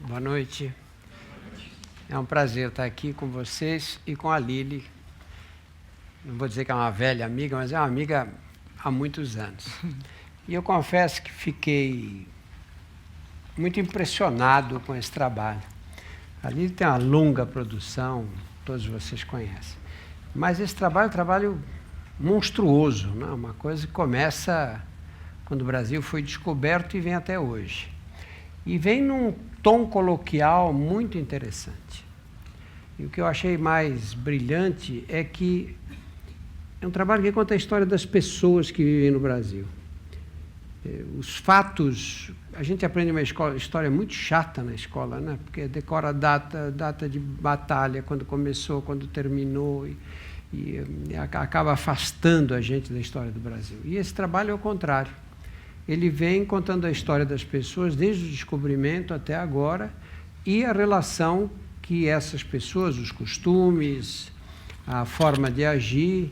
Boa noite. É um prazer estar aqui com vocês e com a Lili. Não vou dizer que é uma velha amiga, mas é uma amiga há muitos anos. E eu confesso que fiquei muito impressionado com esse trabalho. A Lili tem uma longa produção, todos vocês conhecem. Mas esse trabalho é um trabalho monstruoso, né? Uma coisa que começa quando o Brasil foi descoberto e vem até hoje. E vem num tom coloquial muito interessante. E o que eu achei mais brilhante é que é um trabalho que conta a história das pessoas que vivem no Brasil. Os fatos, a gente aprende uma história muito chata na escola, né? Porque decora data de batalha, quando começou, quando terminou, e acaba afastando a gente da história do Brasil. E esse trabalho é o contrário. Ele vem contando a história das pessoas desde o descobrimento até agora e a relação que essas pessoas, os costumes, a forma de agir,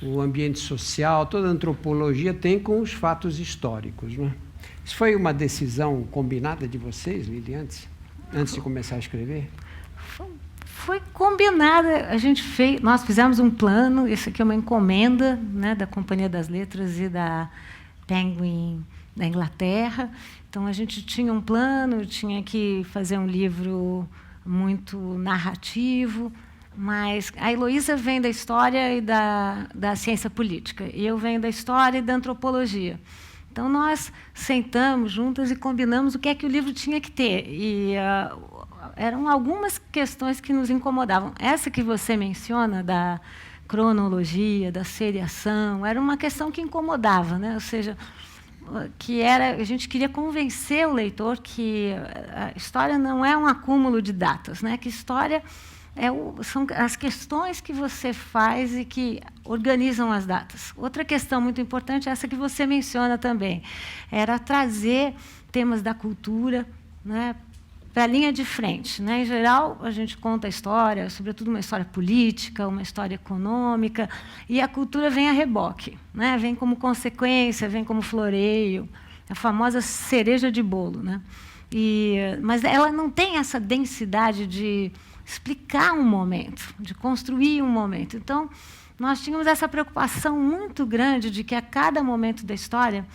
o ambiente social, toda a antropologia tem com os fatos históricos, né? Isso foi uma decisão combinada de vocês, Lili, antes de começar a escrever? Foi combinada. Nós fizemos um plano, esse aqui é uma encomenda, né, da Companhia das Letras e da Penguin da Inglaterra. Então, a gente tinha um plano, tinha que fazer um livro muito narrativo, mas a Heloísa vem da história e da ciência política, e eu venho da história e da antropologia. Então, nós sentamos juntas e combinamos o que é que o livro tinha que ter. E eram algumas questões que nos incomodavam. Essa que você menciona, da cronologia, da seriação, era uma questão que incomodava, né? Ou seja, a gente queria convencer o leitor que a história não é um acúmulo de datas, né? Que história são as questões que você faz e que organizam as datas. Outra questão muito importante é essa que você menciona também, era trazer temas da cultura, né, para a linha de frente, né? Em geral, a gente conta a história, sobretudo uma história política, uma história econômica, e a cultura vem a reboque, né? Vem como consequência, vem como floreio, a famosa cereja de bolo, né? Mas ela não tem essa densidade de explicar um momento, de construir um momento. Então, nós tínhamos essa preocupação muito grande de que, a cada momento da história,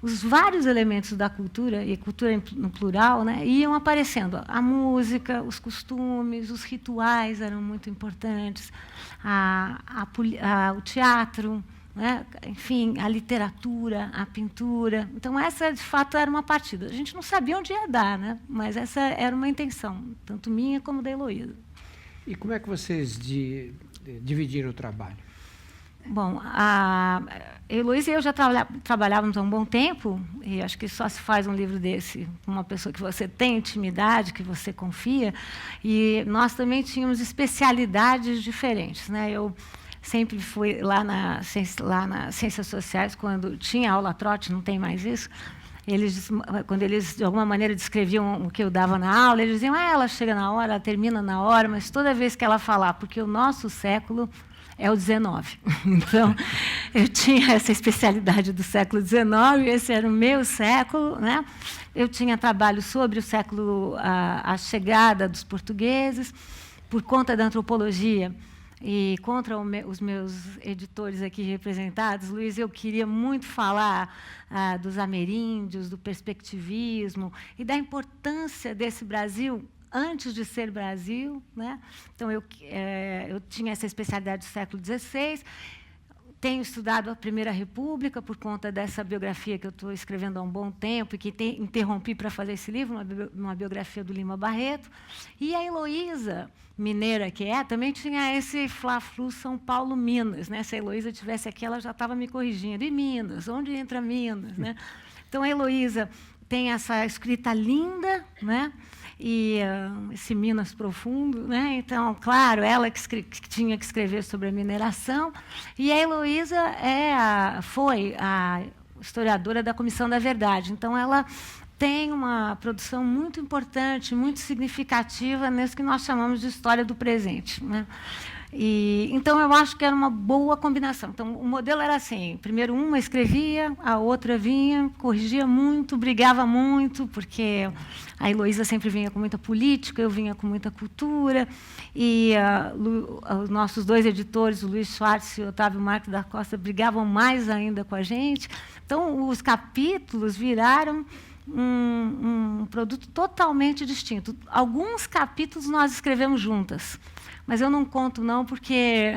os vários elementos da cultura, e cultura no plural, né, iam aparecendo. A música, os costumes, os rituais eram muito importantes, o teatro, né, enfim, a literatura, a pintura. Então, essa, de fato, era uma partida. A gente não sabia onde ia dar, né, mas essa era uma intenção, tanto minha como da Heloísa. E como é que vocês dividiram o trabalho? Bom, a Heloísa e eu já trabalhávamos há um bom tempo, e acho que só se faz um livro desse com uma pessoa que você tem intimidade, que você confia, e nós também tínhamos especialidades diferentes, né? Eu sempre fui lá nas Ciências Sociais, quando tinha aula trote, não tem mais isso. Quando eles, de alguma maneira, descreviam o que eu dava na aula, eles diziam, ela chega na hora, ela termina na hora, mas toda vez que ela falar, porque o nosso século é o XIX. Então, eu tinha essa especialidade do século XIX, esse era o meu século, né? Eu tinha trabalho sobre o século, a chegada dos portugueses, por conta da antropologia. E contra os meus editores aqui representados, Luiz, eu queria muito falar dos ameríndios, do perspectivismo e da importância desse Brasil antes de ser Brasil, né? Então, eu tinha essa especialidade do século XVI, tenho estudado a Primeira República por conta dessa biografia que eu estou escrevendo há um bom tempo e que interrompi para fazer esse livro, uma biografia do Lima Barreto. E a Heloísa, mineira que também tinha esse fla-flu São Paulo-Minas, né? Se a Heloísa estivesse aqui, ela já estava me corrigindo. E Minas? Onde entra Minas, né? Então, a Heloísa tem essa escrita linda, né? E esse Minas profundo, né? Então, claro, ela que tinha que escrever sobre a mineração, e a Heloísa foi a historiadora da Comissão da Verdade. Então, ela tem uma produção muito importante, muito significativa nisso que nós chamamos de história do presente, né? Então, eu acho que era uma boa combinação. Então, o modelo era assim: primeiro uma escrevia, a outra vinha, corrigia muito, brigava muito, porque a Heloísa sempre vinha com muita política, eu vinha com muita cultura, e os nossos dois editores, o Luiz Schwartz e o Otávio Marques da Costa, brigavam mais ainda com a gente. Então, os capítulos viraram um produto totalmente distinto. Alguns capítulos nós escrevemos juntas, mas eu não conto, não, porque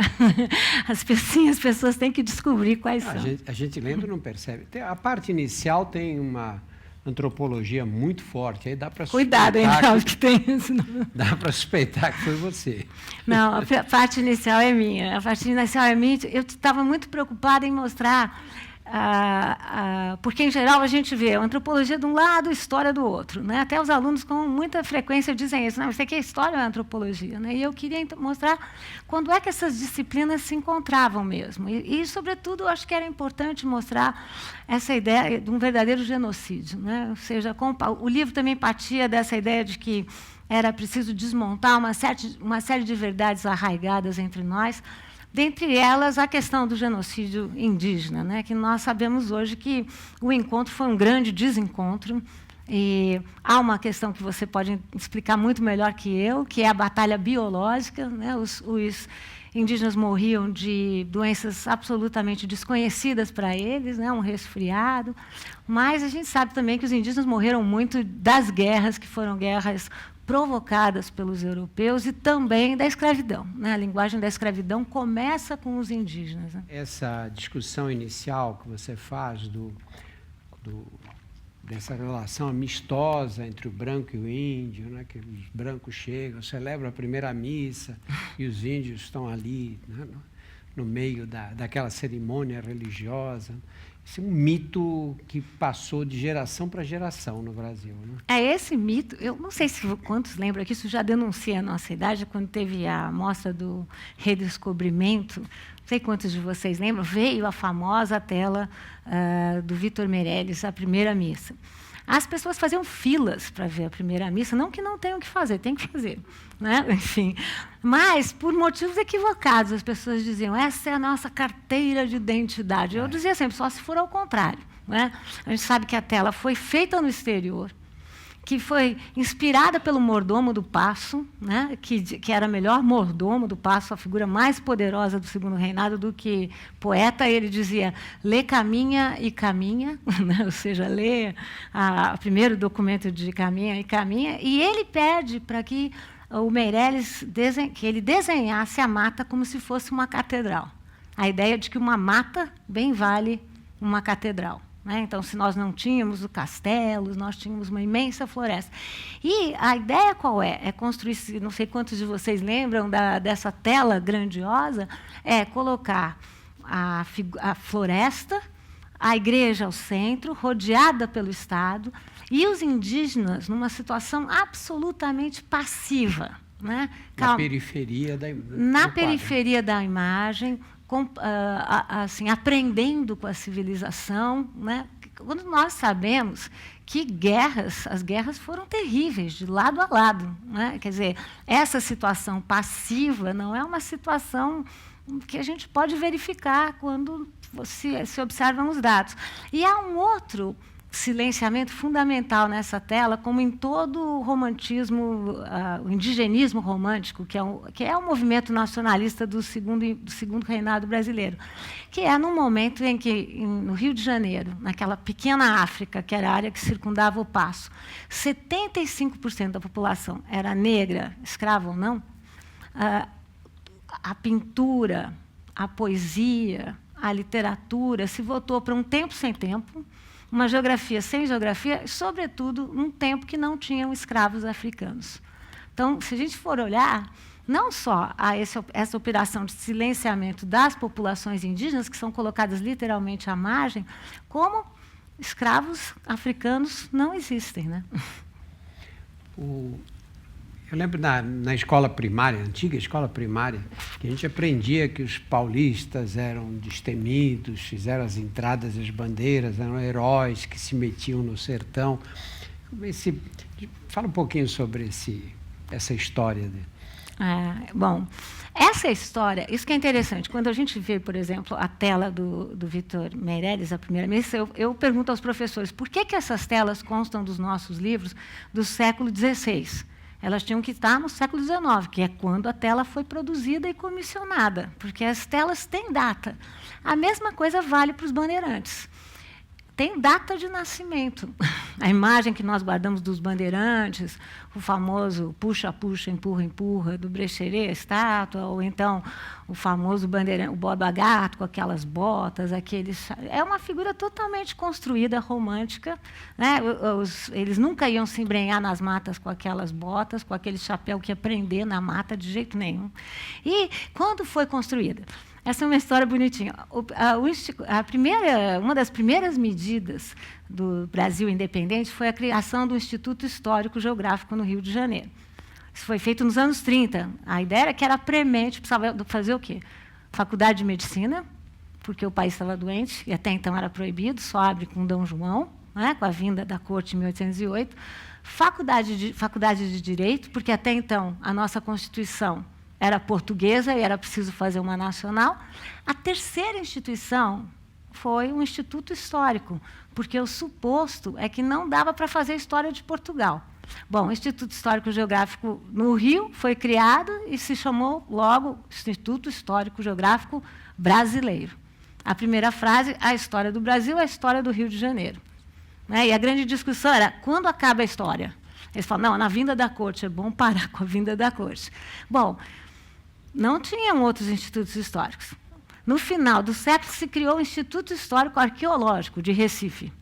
as pessoas têm que descobrir quais são. A gente lendo não percebe. A parte inicial tem uma antropologia muito forte, aí dá para suspeitar. Cuidado, hein, que tem isso. Não. Dá para suspeitar que foi você. Não, a parte inicial é minha. A parte inicial é minha. Eu estava muito preocupada em mostrar. Porque, em geral, a gente vê a antropologia de um lado, história do outro. Né? Até os alunos, com muita frequência, dizem isso. Não, isso aqui é história ou é antropologia? Né? E eu queria mostrar quando é que essas disciplinas se encontravam mesmo. Sobretudo, eu acho que era importante mostrar essa ideia de um verdadeiro genocídio. Né? Ou seja, o livro também partia dessa ideia de que era preciso desmontar uma série de verdades arraigadas entre nós. Dentre elas, a questão do genocídio indígena, né, que nós sabemos hoje que o encontro foi um grande desencontro. E há uma questão que você pode explicar muito melhor que eu, que é a batalha biológica. Né, os indígenas morriam de doenças absolutamente desconhecidas para eles, né, um resfriado. Mas a gente sabe também que os indígenas morreram muito das guerras, que foram guerras provocadas pelos europeus, e também da escravidão. Né? A linguagem da escravidão começa com os indígenas. Né? Essa discussão inicial que você faz dessa relação amistosa entre o branco e o índio, né? Que os brancos chegam, celebram a primeira missa, e os índios estão ali, né? No meio daquela cerimônia religiosa. Isso é um mito que passou de geração para geração no Brasil. Né? Esse mito, eu não sei se quantos lembram que isso já denuncia a nossa idade, quando teve a mostra do redescobrimento, não sei quantos de vocês lembram, veio a famosa tela do Vitor Meirelles, a primeira missa. As pessoas faziam filas para ver a primeira missa, não que não tenham que fazer, tem que fazer. Né? Enfim, mas, por motivos equivocados, as pessoas diziam: essa é a nossa carteira de identidade. Eu dizia sempre: só se for ao contrário. Né? A gente sabe que a tela foi feita no exterior, que foi inspirada pelo mordomo do Paço, né? que era melhor mordomo do Paço, a figura mais poderosa do Segundo Reinado do que poeta. Ele dizia: lê Caminha e Caminha, né? Ou seja, lê o primeiro documento de Caminha e Caminha, e ele pede para que o Meirelles que ele desenhasse a mata como se fosse uma catedral. A ideia de que uma mata bem vale uma catedral. Né? Então, se nós não tínhamos o castelo, nós tínhamos uma imensa floresta. E a ideia qual é? É construir, não sei quantos de vocês lembram dessa tela grandiosa, é colocar a floresta, a igreja ao centro, rodeada pelo Estado, e os indígenas numa situação absolutamente passiva. Né? Na periferia da imagem, assim, aprendendo com a civilização. Né? Quando nós sabemos que as guerras foram terríveis, de lado a lado. Né? Quer dizer, essa situação passiva não é uma situação que a gente pode verificar quando se observam os dados. E há um outro silenciamento fundamental nessa tela, como em todo o romantismo, o indigenismo romântico, que é o movimento nacionalista do segundo reinado brasileiro, que é no momento em que, no Rio de Janeiro, naquela pequena África, que era a área que circundava o Paço, 75% da população era negra, escrava ou não. A pintura, a poesia, a literatura se voltou para um tempo sem tempo, uma geografia sem geografia, e, sobretudo, num tempo que não tinham escravos africanos. Então, se a gente for olhar, não só há essa operação de silenciamento das populações indígenas, que são colocadas literalmente à margem, como escravos africanos não existem. Né? Eu lembro na escola primária, antiga escola primária, que a gente aprendia que os paulistas eram destemidos, fizeram as entradas e as bandeiras, eram heróis que se metiam no sertão. Fala um pouquinho sobre essa história. Bom, essa história, isso que é interessante. Quando a gente vê, por exemplo, a tela do Vitor Meirelles, a primeira missa, eu pergunto aos professores por que essas telas constam dos nossos livros do século XVI. Elas tinham que estar no século XIX, que é quando a tela foi produzida e comissionada, porque as telas têm data. A mesma coisa vale para os bandeirantes. Tem data de nascimento. A imagem que nós guardamos dos bandeirantes, o famoso puxa-puxa, empurra-empurra, do Brecheret, a estátua, ou então o famoso bandeirante, o Borba Gato, com aquelas botas, aqueles... É uma figura totalmente construída, romântica. Né? Eles nunca iam se embrenhar nas matas com aquelas botas, com aquele chapéu que ia prender na mata de jeito nenhum. E quando foi construída? Essa é uma história bonitinha. Uma das primeiras medidas do Brasil independente foi a criação do Instituto Histórico Geográfico no Rio de Janeiro. Isso foi feito nos anos 30. A ideia era que era premente, precisava fazer o quê? Faculdade de Medicina, porque o país estava doente, e até então era proibido, só abre com Dom João, né, com a vinda da corte em 1808. Faculdade de Direito, porque até então a nossa Constituição era portuguesa e era preciso fazer uma nacional. A terceira instituição foi um Instituto Histórico, porque o suposto é que não dava para fazer história de Portugal. Bom, o Instituto Histórico Geográfico no Rio foi criado e se chamou logo Instituto Histórico Geográfico Brasileiro. A primeira frase, a história do Brasil é a história do Rio de Janeiro. Né? E a grande discussão era, quando acaba a história? Eles falam, não, na vinda da corte, é bom parar com a vinda da corte. Bom, não tinham outros institutos históricos. No final do século, se criou o Instituto Histórico Arqueológico de Recife.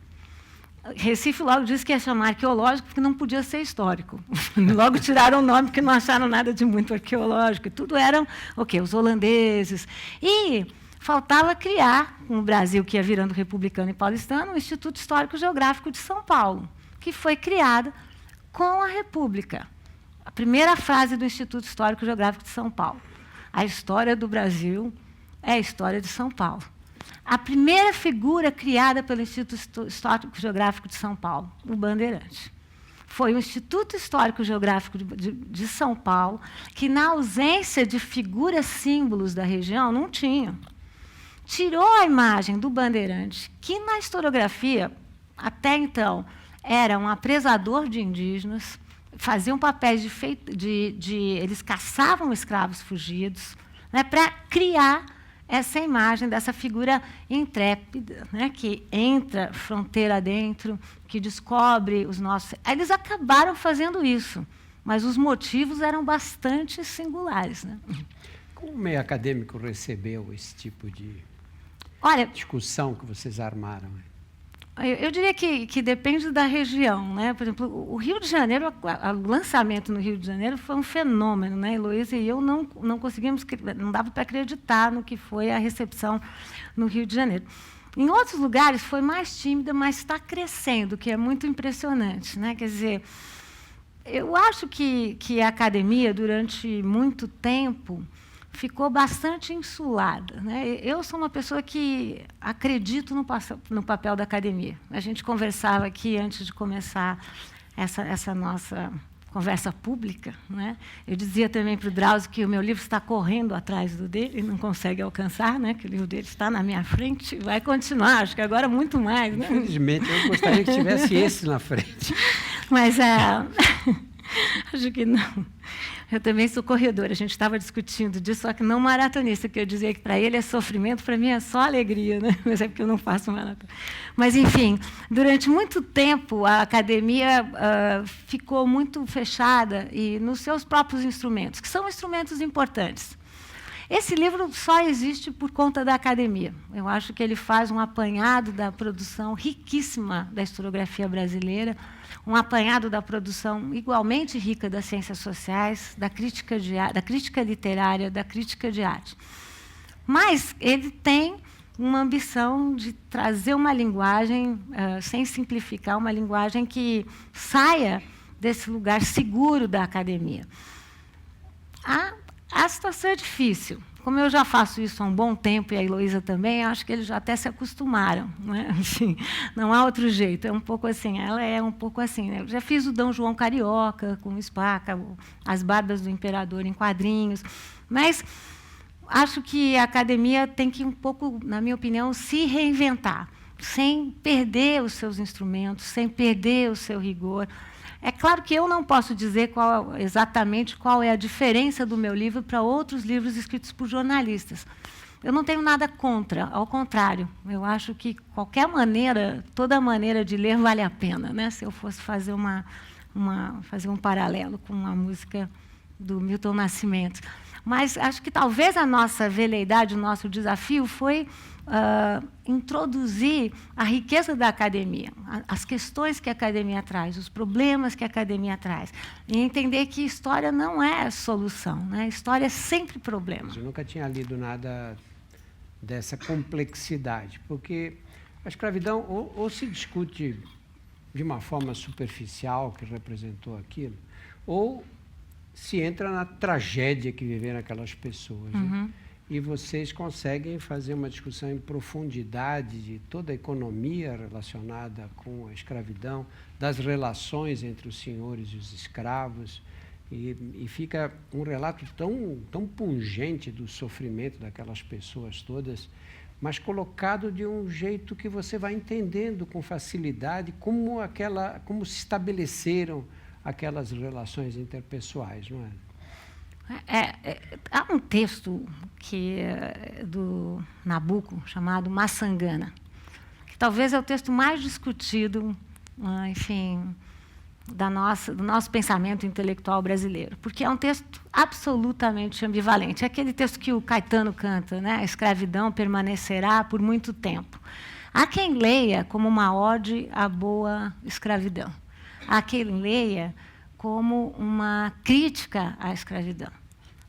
Recife logo disse que ia chamar arqueológico porque não podia ser histórico. Logo tiraram o nome porque não acharam nada de muito arqueológico. Tudo eram os holandeses. E faltava criar, com o Brasil que ia virando republicano e paulistano, o Instituto Histórico Geográfico de São Paulo, que foi criado com a República. A primeira frase do Instituto Histórico Geográfico de São Paulo. A história do Brasil é a história de São Paulo. A primeira figura criada pelo Instituto Histórico Geográfico de São Paulo, o Bandeirante. Foi o Instituto Histórico Geográfico de São Paulo, que, na ausência de figuras símbolos da região, não tinha. Tirou a imagem do Bandeirante, que, na historiografia, até então, era um apresador de indígenas, faziam papéis eles caçavam escravos fugidos, né, para criar essa imagem dessa figura intrépida, né, que entra fronteira dentro, que descobre os nossos... Eles acabaram fazendo isso, mas os motivos eram bastante singulares. Né? Como o meio acadêmico recebeu esse tipo de discussão que vocês armaram? Eu diria que depende da região. Né? Por exemplo, o Rio de Janeiro, o lançamento no Rio de Janeiro foi um fenômeno. Né? Heloísa e eu não conseguimos, não dava para acreditar no que foi a recepção no Rio de Janeiro. Em outros lugares foi mais tímida, mas está crescendo, o que é muito impressionante. Né? Quer dizer, eu acho que a academia, durante muito tempo, ficou bastante insulada. Né? Eu sou uma pessoa que acredito no papel da academia. A gente conversava aqui antes de começar essa nossa conversa pública. Né? Eu dizia também para o Drauzio que o meu livro está correndo atrás do dele e não consegue alcançar, né? Que o livro dele está na minha frente, vai continuar, acho que agora muito mais. Né? Infelizmente, eu gostaria que tivesse esse na frente. Mas acho que não. Eu também sou corredora, a gente estava discutindo disso, só que não maratonista, que eu dizia que para ele é sofrimento, para mim é só alegria, né? Mas é porque eu não faço maratona. Mas, enfim, durante muito tempo a academia ficou muito fechada e nos seus próprios instrumentos, que são instrumentos importantes. Esse livro só existe por conta da academia. Eu acho que ele faz um apanhado da produção riquíssima da historiografia brasileira, um apanhado da produção igualmente rica das ciências sociais, da crítica literária, da crítica de arte. Mas ele tem uma ambição de trazer uma linguagem, sem simplificar, uma linguagem que saia desse lugar seguro da academia. a situação é difícil. Como eu já faço isso há um bom tempo, e a Heloísa também, acho que eles já até se acostumaram. Né? Assim, não há outro jeito. É um pouco assim, ela é um pouco assim. Né? Eu já fiz o Dom João Carioca, com o Spaca, as Barbas do Imperador em quadrinhos. Mas acho que a academia tem que, um pouco, na minha opinião, se reinventar, sem perder os seus instrumentos, sem perder o seu rigor. É claro que eu não posso dizer exatamente qual é a diferença do meu livro para outros livros escritos por jornalistas. Eu não tenho nada contra, ao contrário. Eu acho que qualquer maneira, toda maneira de ler vale a pena, né? Se eu fosse fazer fazer um paralelo com a música do Milton Nascimento. Mas acho que talvez a nossa veleidade, o nosso desafio foi introduzir a riqueza da academia, as questões que a academia traz, os problemas que a academia traz, e entender que história não é solução, né? História é sempre problema. Eu nunca tinha lido nada dessa complexidade, porque a escravidão ou se discute de uma forma superficial, que representou aquilo, ou se entra na tragédia que viveram aquelas pessoas. Né? E vocês conseguem fazer uma discussão em profundidade de toda a economia relacionada com a escravidão, das relações entre os senhores e os escravos, e fica um relato tão pungente do sofrimento daquelas pessoas todas, mas colocado de um jeito que você vai entendendo com facilidade como se estabeleceram aquelas relações interpessoais, não é? Há um texto do Nabucco chamado Maçangana, que talvez é o texto mais discutido, enfim, do nosso pensamento intelectual brasileiro, porque é um texto absolutamente ambivalente. É aquele texto que o Caetano canta, né? A escravidão permanecerá por muito tempo. Há quem leia como uma ode à boa escravidão. Há quem leia como uma crítica à escravidão.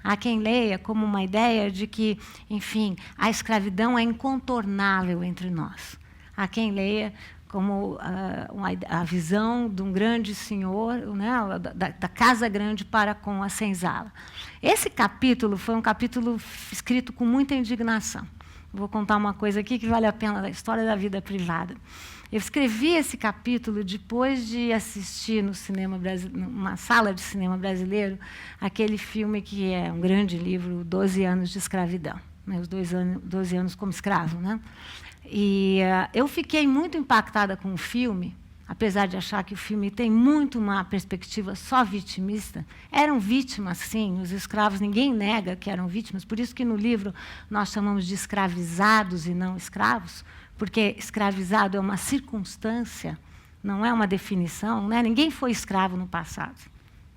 Há quem leia como uma ideia de que, enfim, a escravidão é incontornável entre nós. Há quem leia como a visão de um grande senhor, né, da casa grande para com a senzala. Esse capítulo foi um capítulo escrito com muita indignação. Vou contar uma coisa aqui que vale a pena, da história da vida privada. Eu escrevi esse capítulo depois de assistir numa sala de cinema brasileiro, aquele filme que é um grande livro, 12 anos de escravidão, né, os 12 anos como escravo. Né? E eu fiquei muito impactada com o filme, apesar de achar que o filme tem muito uma perspectiva só vitimista. Eram vítimas, sim, os escravos, ninguém nega que eram vítimas, por isso que no livro nós chamamos de escravizados e não escravos, porque escravizado é uma circunstância, não é uma definição. Né? Ninguém foi escravo no passado.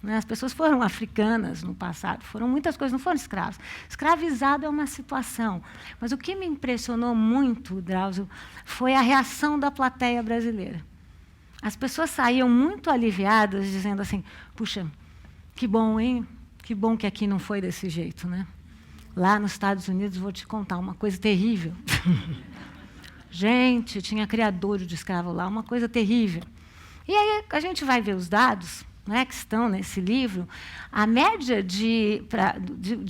Né? As pessoas foram africanas no passado, foram muitas coisas, não foram escravos. Escravizado é uma situação. Mas o que me impressionou muito, Drauzio, foi a reação da plateia brasileira. As pessoas saíam muito aliviadas, dizendo assim, puxa, que bom, hein? Que bom que aqui não foi desse jeito. Né? Lá nos Estados Unidos, vou te contar uma coisa terrível. Gente, tinha criador de escravo lá, uma coisa terrível. E aí a gente vai ver os dados, né, que estão nesse livro. A média de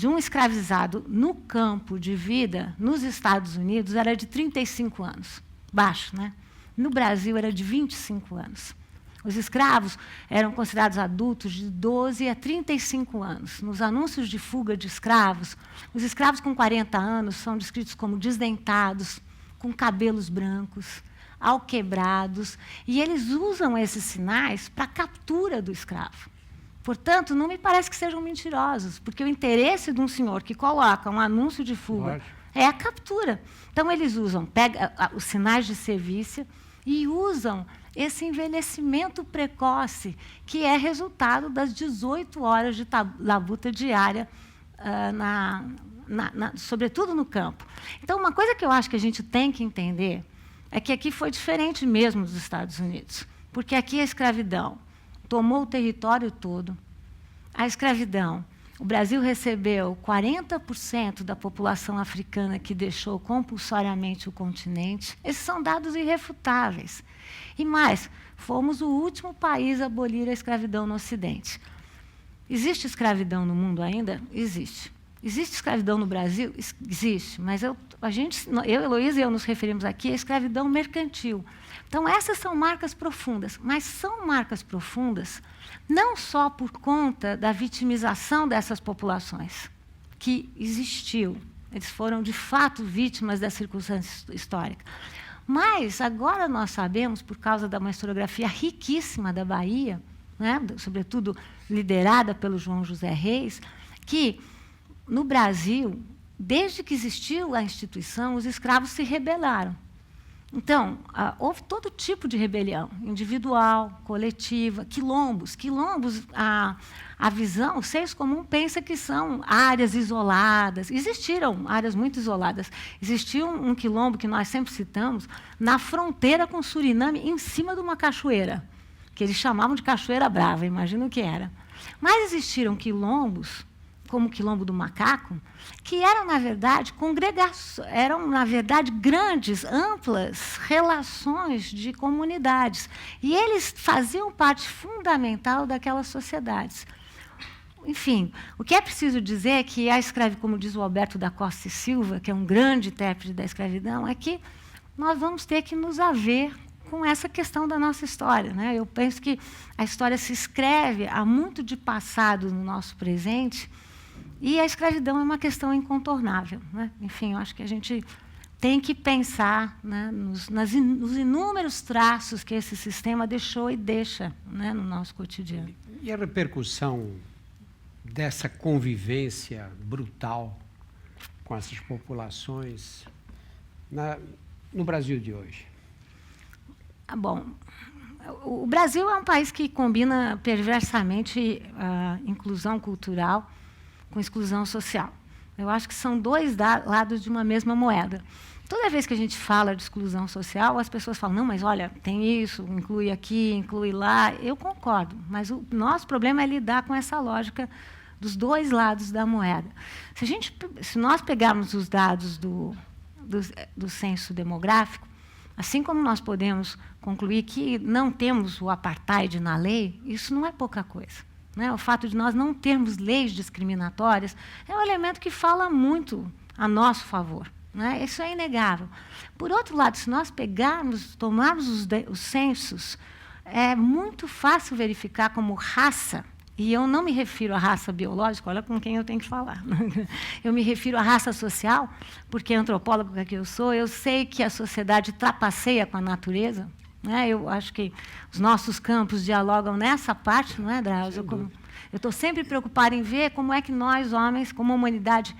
um escravizado no campo de vida nos Estados Unidos era de 35 anos. Baixo, né? No Brasil era de 25 anos. Os escravos eram considerados adultos de 12 a 35 anos. Nos anúncios de fuga de escravos, os escravos com 40 anos são descritos como desdentados, com cabelos brancos, alquebrados, e eles usam esses sinais para a captura do escravo. Portanto, não me parece que sejam mentirosos, porque o interesse de um senhor que coloca um anúncio de fuga é a captura. Então, eles pegam os sinais de serviço e usam esse envelhecimento precoce, que é resultado das 18 horas de labuta diária sobretudo no campo. Então, uma coisa que eu acho que a gente tem que entender é que aqui foi diferente mesmo dos Estados Unidos, porque aqui a escravidão tomou o território todo. A escravidão, o Brasil recebeu 40% da população africana que deixou compulsoriamente o continente. Esses são dados irrefutáveis. E mais, fomos o último país a abolir a escravidão no Ocidente. Existe escravidão no mundo ainda? Existe. Existe escravidão no Brasil? Existe, mas eu, Heloísa e eu nos referimos aqui à escravidão mercantil. Então, essas são marcas profundas, mas são marcas profundas não só por conta da vitimização dessas populações, que existiu. Eles foram, de fato, vítimas da circunstância histórica. Mas agora nós sabemos, por causa de uma historiografia riquíssima da Bahia, né, sobretudo liderada pelo João José Reis, que, no Brasil, desde que existiu a instituição, os escravos se rebelaram. Então, houve todo tipo de rebelião, individual, coletiva, quilombos. Quilombos, a visão, o senso comum pensa que são áreas isoladas. Existiram áreas muito isoladas. Existia um quilombo, que nós sempre citamos, na fronteira com Suriname, em cima de uma cachoeira, que eles chamavam de Cachoeira Brava, imagina o que era. Mas existiram quilombos, como o Quilombo do Macaco, que eram, na verdade, grandes, amplas relações de comunidades. E eles faziam parte fundamental daquelas sociedades. Enfim, o que é preciso dizer é que a escravidão, como diz o Alberto da Costa e Silva, que é um grande intérprete da escravidão, é que nós vamos ter que nos haver com essa questão da nossa história, né? Eu penso que a história se escreve há muito de passado no nosso presente, e a escravidão é uma questão incontornável, né? Enfim, eu acho que a gente tem que pensar, né, nos inúmeros traços que esse sistema deixou e deixa, né, no nosso cotidiano. E a repercussão dessa convivência brutal com essas populações no Brasil de hoje? Bom, o Brasil é um país que combina perversamente a inclusão cultural com exclusão social. Eu acho que são dois lados de uma mesma moeda. Toda vez que a gente fala de exclusão social, as pessoas falam, não, mas olha, tem isso, inclui aqui, inclui lá. Eu concordo, mas o nosso problema é lidar com essa lógica dos dois lados da moeda. Se nós pegarmos os dados do censo demográfico, assim como nós podemos concluir que não temos o apartheid na lei, isso não é pouca coisa. Né? O fato de nós não termos leis discriminatórias é um elemento que fala muito a nosso favor. Né? Isso é inegável. Por outro lado, se nós tomarmos os censos, é muito fácil verificar como raça, e eu não me refiro à raça biológica, olha com quem eu tenho que falar. Eu me refiro à raça social, porque antropóloga que eu sou, eu sei que a sociedade trapaceia com a natureza. Né? Eu acho que os nossos campos dialogam nessa parte, não é, Drauzio? Eu estou sempre preocupada em ver como é que nós, homens, como humanidade,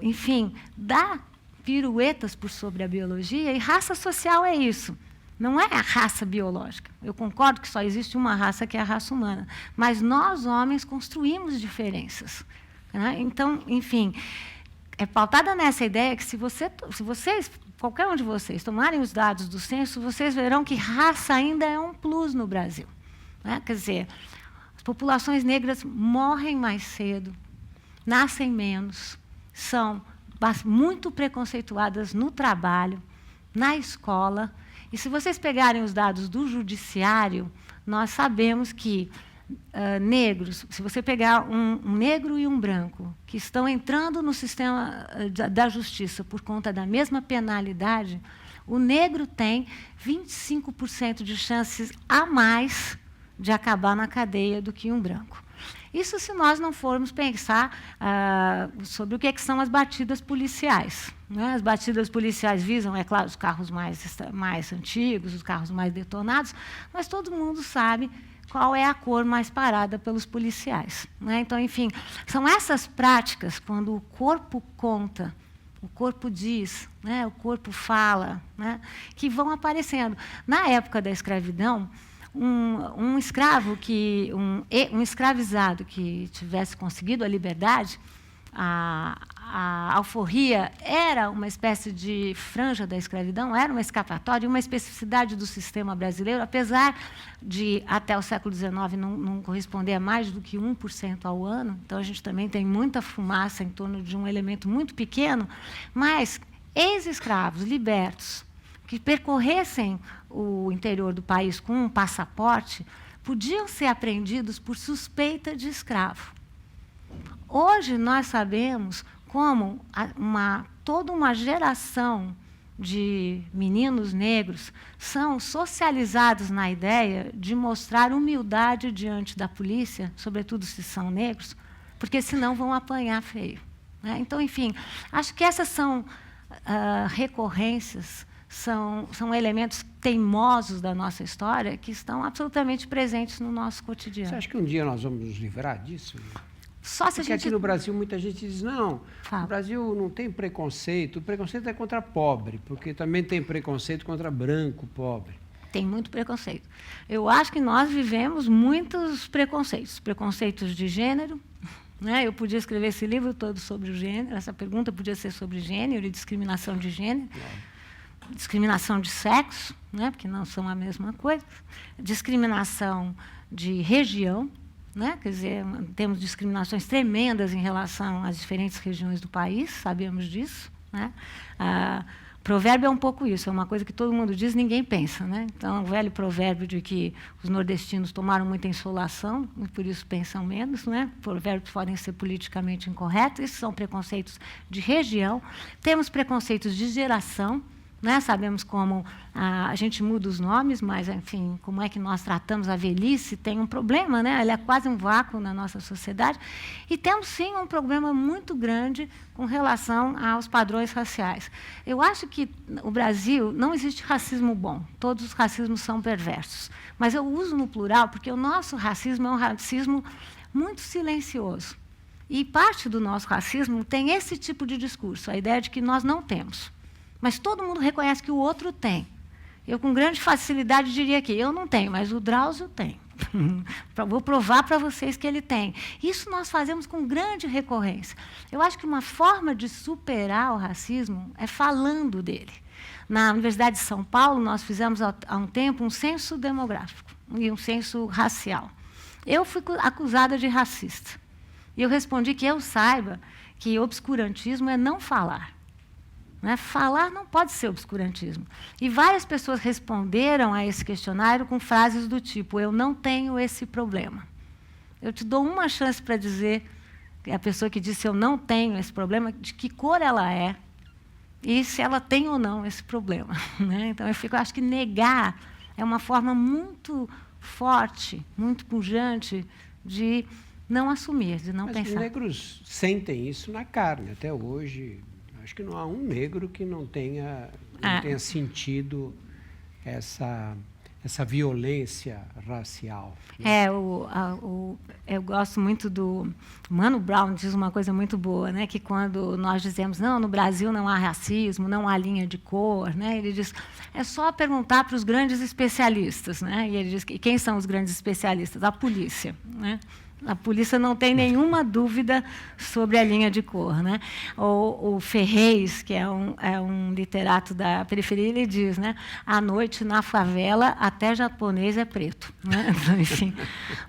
enfim, dá piruetas por sobre a biologia, e raça social é isso. Não é a raça biológica. Eu concordo que só existe uma raça, que é a raça humana. Mas nós, homens, construímos diferenças. Né? Então, enfim, é pautada nessa ideia que se vocês, qualquer um de vocês, tomarem os dados do censo, vocês verão que raça ainda é um plus no Brasil. Né? Quer dizer, as populações negras morrem mais cedo, nascem menos, são muito preconceituadas no trabalho, na escola. E se vocês pegarem os dados do judiciário, nós sabemos que negros, se você pegar um negro e um branco, que estão entrando no sistema da justiça por conta da mesma penalidade, o negro tem 25% de chances a mais de acabar na cadeia do que um branco. Isso se nós não formos pensar sobre o que são as batidas policiais. Né? As batidas policiais visam, é claro, os carros mais antigos, os carros mais detonados, mas todo mundo sabe qual é a cor mais parada pelos policiais. Né? Então, enfim, são essas práticas, quando o corpo conta, o corpo diz, né? O corpo fala, né? Que vão aparecendo. Na época da escravidão, um escravizado que tivesse conseguido a liberdade, a alforria era uma espécie de franja da escravidão, era uma escapatória, uma especificidade do sistema brasileiro, apesar de, até o século XIX, não corresponder a mais do que 1% ao ano. Então, a gente também tem muita fumaça em torno de um elemento muito pequeno, mas ex-escravos libertos, que percorressem o interior do país com um passaporte, podiam ser apreendidos por suspeita de escravo. Hoje nós sabemos como toda uma geração de meninos negros são socializados na ideia de mostrar humildade diante da polícia, sobretudo se são negros, porque senão vão apanhar feio, né? Então, enfim, acho que essas são recorrências, são elementos teimosos da nossa história que estão absolutamente presentes no nosso cotidiano. Você acha que um dia nós vamos nos livrar disso? Só se Porque aqui no Brasil muita gente diz, não, o Brasil não tem preconceito, o preconceito é contra pobre, porque também tem preconceito contra branco pobre. Tem muito preconceito. Eu acho que nós vivemos muitos preconceitos, preconceitos de gênero, né? Eu podia escrever esse livro todo sobre o gênero, essa pergunta podia ser sobre gênero e discriminação de gênero, discriminação de sexo, né? Porque não são a mesma coisa, discriminação de região, né? Quer dizer, temos discriminações tremendas em relação às diferentes regiões do país, sabemos disso, né? Provérbio é um pouco isso, é uma coisa que todo mundo diz, ninguém pensa, né? Então, o velho provérbio de que os nordestinos tomaram muita insolação e por isso pensam menos, né? Provérbios podem ser politicamente incorretos, esses são preconceitos de região. Temos preconceitos de geração, né? Sabemos como a gente muda os nomes, mas, enfim, como é que nós tratamos a velhice tem um problema, né? Ela é quase um vácuo na nossa sociedade. E temos, sim, um problema muito grande com relação aos padrões raciais. Eu acho que no Brasil não existe racismo bom, todos os racismos são perversos. Mas eu uso no plural porque o nosso racismo é um racismo muito silencioso. E parte do nosso racismo tem esse tipo de discurso, a ideia de que nós não temos. Mas todo mundo reconhece que o outro tem. Eu, com grande facilidade, diria que eu não tenho, mas o Drauzio tem. Vou provar para vocês que ele tem. Isso nós fazemos com grande recorrência. Eu acho que uma forma de superar o racismo é falando dele. Na Universidade de São Paulo, nós fizemos há um tempo um censo demográfico e um censo racial. Eu fui acusada de racista. E eu respondi que eu saiba que obscurantismo é não falar. Né? Falar não pode ser obscurantismo. E várias pessoas responderam a esse questionário com frases do tipo, eu não tenho esse problema. Eu te dou uma chance para dizer, a pessoa que disse eu não tenho esse problema, de que cor ela é e se ela tem ou não esse problema. Né? Então, eu acho que negar é uma forma muito forte, muito pujante de não assumir, de não Mas pensar. Os negros sentem isso na carne, até hoje. Acho que não há um negro que não tenha sentido essa violência racial. Né? Eu gosto muito do... Mano Brown diz uma coisa muito boa, né? Que quando nós dizemos, não, no Brasil não há racismo, não há linha de cor, né? Ele diz, é só perguntar para os grandes especialistas. Né? E ele diz, e quem são os grandes especialistas? A polícia. Né? A polícia não tem nenhuma dúvida sobre a linha de cor. Né? O Ferrez, que é um literato da periferia, ele diz, né? À noite, na favela, até japonês é preto. Né? Então, enfim.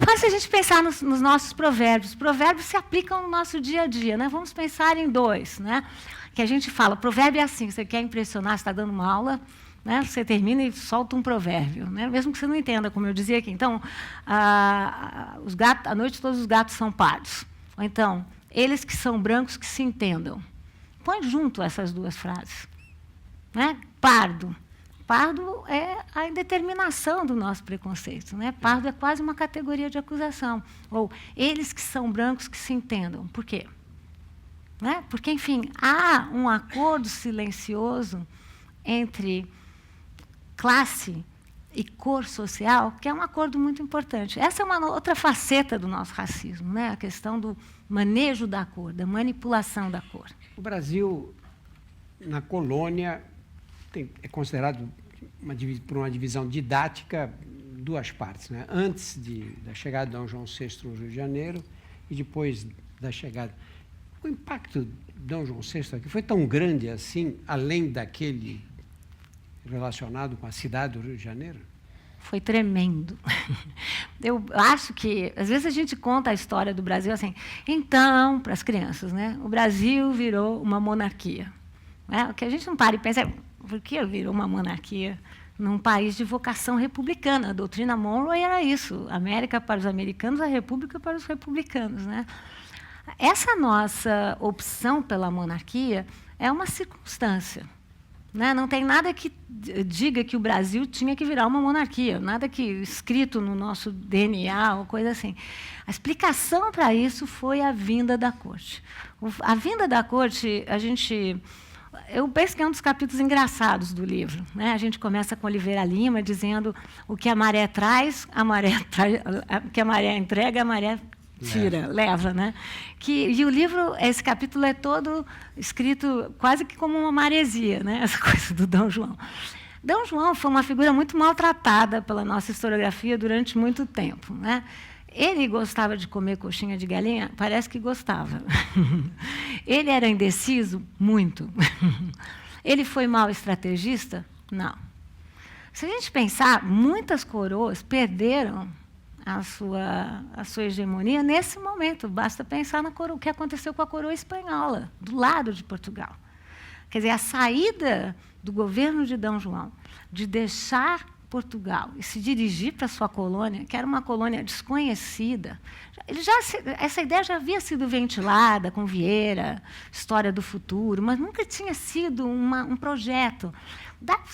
Mas se a gente pensar nos nossos provérbios, os provérbios se aplicam no nosso dia a dia. Né? Vamos pensar em dois. Né? Que a gente fala, provérbio é assim, você quer impressionar, você está dando uma aula... Né? Você termina e solta um provérbio, né? Mesmo que você não entenda, como eu dizia aqui. Então, à noite todos os gatos são pardos. Ou então, eles que são brancos que se entendam. Põe junto essas duas frases. Né? Pardo. Pardo é a indeterminação do nosso preconceito. Né? Pardo é quase uma categoria de acusação. Ou eles que são brancos que se entendam. Por quê? Né? Porque, enfim, há um acordo silencioso entre classe e cor social, que é um acordo muito importante. Essa é uma outra faceta do nosso racismo, né? A questão do manejo da cor, da manipulação da cor. O Brasil, na colônia, é considerado, por uma divisão didática, duas partes. Né? Antes da chegada de Dom João VI no Rio de Janeiro e depois da chegada... O impacto de Dom João VI aqui foi tão grande assim, além daquele relacionado com a cidade do Rio de Janeiro? Foi tremendo. Eu acho que, às vezes, a gente conta a história do Brasil assim, então, para as crianças, né, o Brasil virou uma monarquia. Né? O que a gente não para e pensa é, por que virou uma monarquia num país de vocação republicana? A doutrina Monroe era isso, América para os americanos, a república para os republicanos. Né? essa nossa opção pela monarquia é uma circunstância. Né? Não tem nada que diga que o Brasil tinha que virar uma monarquia, nada que escrito no nosso DNA ou coisa assim. A explicação para isso foi a vinda da corte. A vinda da corte, eu penso que é um dos capítulos engraçados do livro. Né? A gente começa com Oliveira Lima dizendo o que a maré traz, o que a maré entrega, a maré tira, leva, né? E o livro, esse capítulo é todo escrito quase que como uma maresia, né? Essa coisa do Dom João. Dom João foi uma figura muito maltratada pela nossa historiografia durante muito tempo, né? Ele gostava de comer coxinha de galinha? Parece que gostava. Ele era indeciso? Muito. Ele foi mau estrategista? Não. Se a gente pensar, muitas coroas perderam a sua hegemonia nesse momento. Basta pensar o que aconteceu com a coroa espanhola, do lado de Portugal. Quer dizer, a saída do governo de Dom João de deixar Portugal e se dirigir para a sua colônia, que era uma colônia desconhecida. Essa ideia já havia sido ventilada com Vieira, História do Futuro, mas nunca tinha sido um projeto.